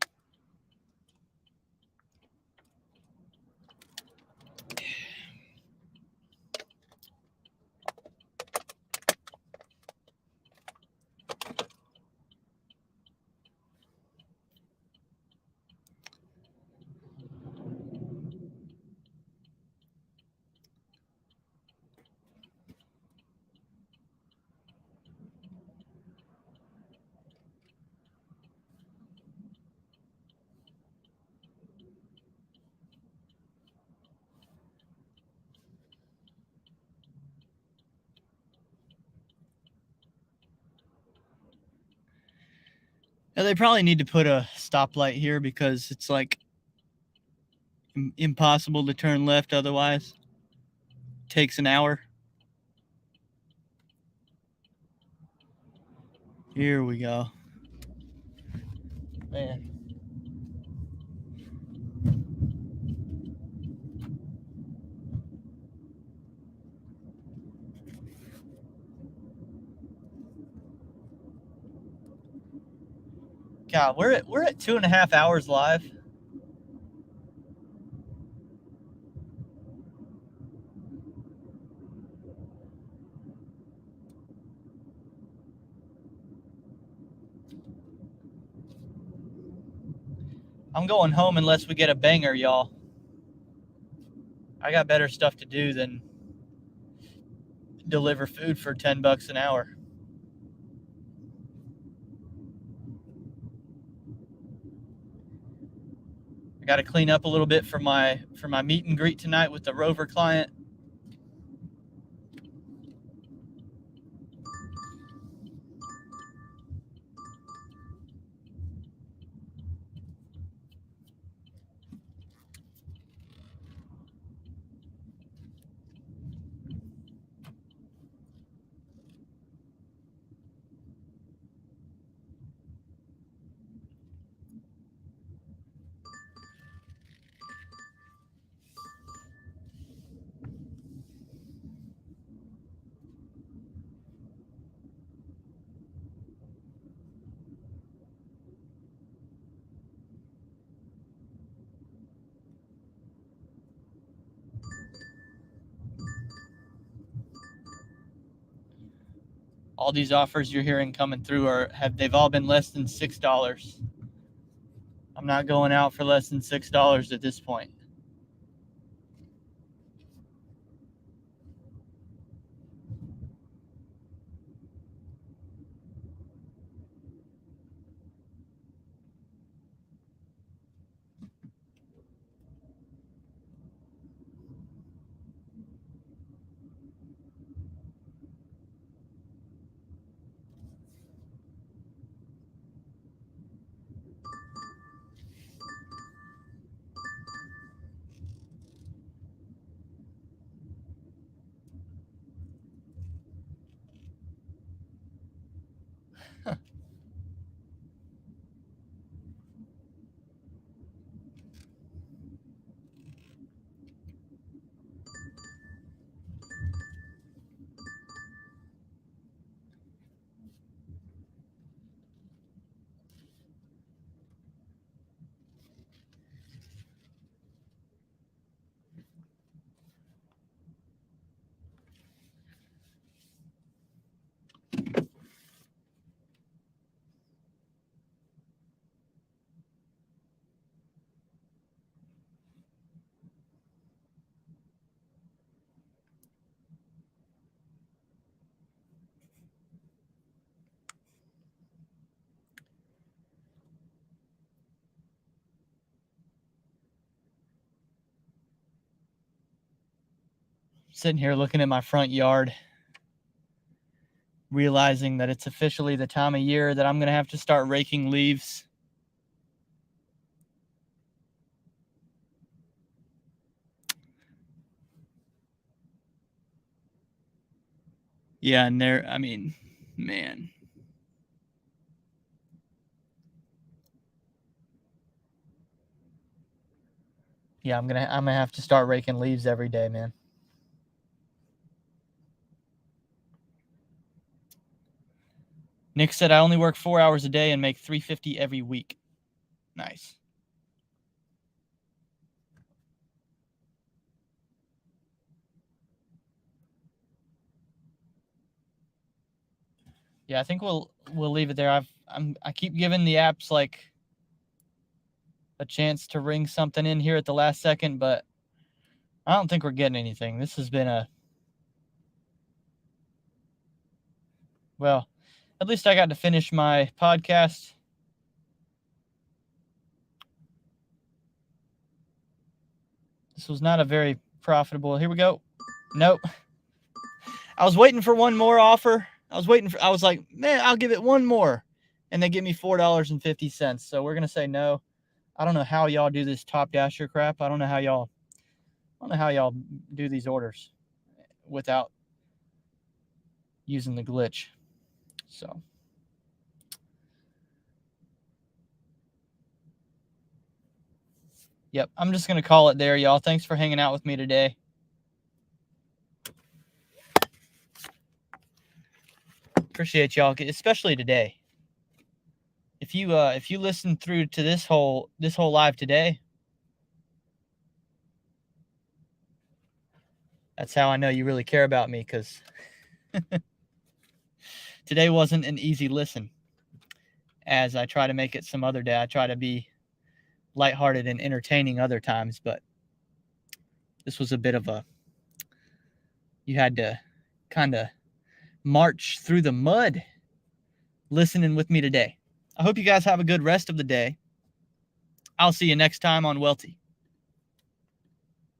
Now, they probably need to put a stoplight here because it's like impossible to turn left otherwise. It takes an hour. Here we go. Man. God, we're at 2.5 hours live. I'm going home unless we get a banger, y'all. I got better stuff to do than deliver food for $10 an hour. I got to clean up a little bit for my meet and greet tonight with the Rover client. All these offers you're hearing coming through they've all been less than $6. I'm not going out for less than $6 at this point. sitting here looking at my front yard, realizing that it's officially the time of year that I'm going to have to start raking leaves. Yeah, and there, I mean, man. Yeah, I'm gonna have to start raking leaves every day, man. Nick said I only work 4 hours a day and make $350 every week. Nice. Yeah, I think we'll leave it there. I keep giving the apps like a chance to ring something in here at the last second, but I don't think we're getting anything. This has been well, at least I got to finish my podcast. This was not a very profitable. Here we go. Nope. I was waiting for one more offer. I was like, man, I'll give it one more. And they give me $4.50. So we're going to say no. I don't know how y'all do this Top Dasher crap. I don't know how y'all do these orders without using the glitch. So yep, I'm just going to call it there, y'all. Thanks for hanging out with me today. Appreciate y'all, especially today. If you listen through to this whole live today, that's how I know you really care about me, because today wasn't an easy listen. As I try to make it some other day, I try to be lighthearted and entertaining other times, but this was a bit of you had to kind of march through the mud listening with me today. I hope you guys have a good rest of the day. I'll see you next time on UUELTE.